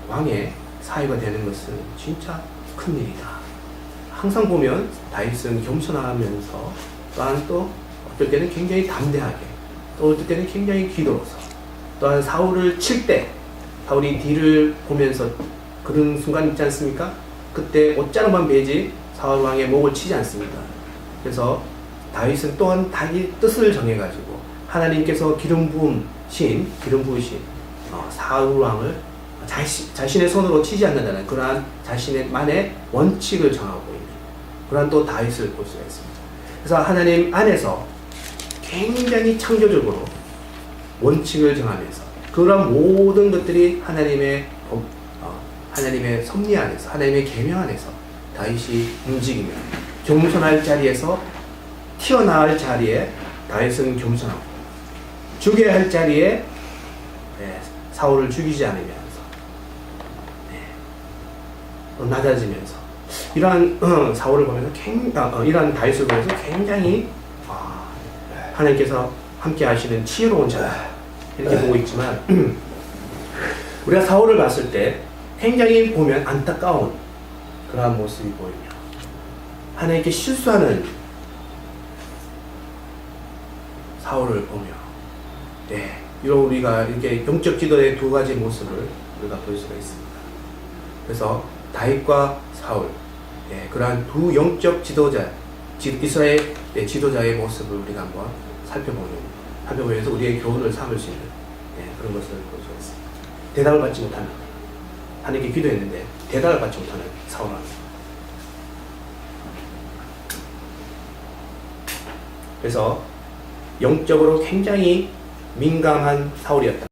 왕의 사위가 되는 것은 진짜 큰일이다. 항상 보면 다윗은 겸손하면서 또한 또 어떨 때는 굉장히 담대하게 또 어떨 때는 굉장히 기도로서 또한 사울을 칠 때 사울이 뒤를 보면서 그런 순간 있지 않습니까? 그때 옷자락만 베지 사울 왕의 목을 치지 않습니다. 그래서 다윗은 또한 자기 뜻을 정해가지고 하나님께서 기름 부으신 사울 왕을 자신의 손으로 치지 않는다는 그러한 자신만의 원칙을 정하고 있는 그러한 또 다윗을 볼 수가 있습니다. 그래서 하나님 안에서 굉장히 창조적으로 원칙을 정하면서 그런 모든 것들이 하나님의 섭리 안에서 하나님의 계명 안에서 다윗이 움직이며 겸손할 자리에서 튀어나올 자리에 다윗은 겸손하고 죽여야 할 자리에 사울을 죽이지 않으면서 낮아지면서 이러한 사울을 보면서 이러한 다윗을 보면서 굉장히 하나님께서 함께 하시는 지혜로운 자다 이렇게 보고 있지만 우리가 사울을 봤을 때 굉장히 보면 안타까운 그러한 모습이 보이며 하나님께 실수하는 사울을 보며 이런 우리가 이렇게 영적 지도의 두 가지 모습을 우리가 볼 수가 있습니다. 그래서 다윗과 사울 그러한 두 영적 지도자 이스라엘 지도자의 모습을 우리가 한번 살펴보면서 우리의 교훈을 삼을 수 있는 그런 것을 볼 수가 있습니다. 대답을 받지 못하는 하나님께 기도했는데 대답을 받지 못하는 사울 왕. 그래서 영적으로 굉장히 민감한 사울이었다.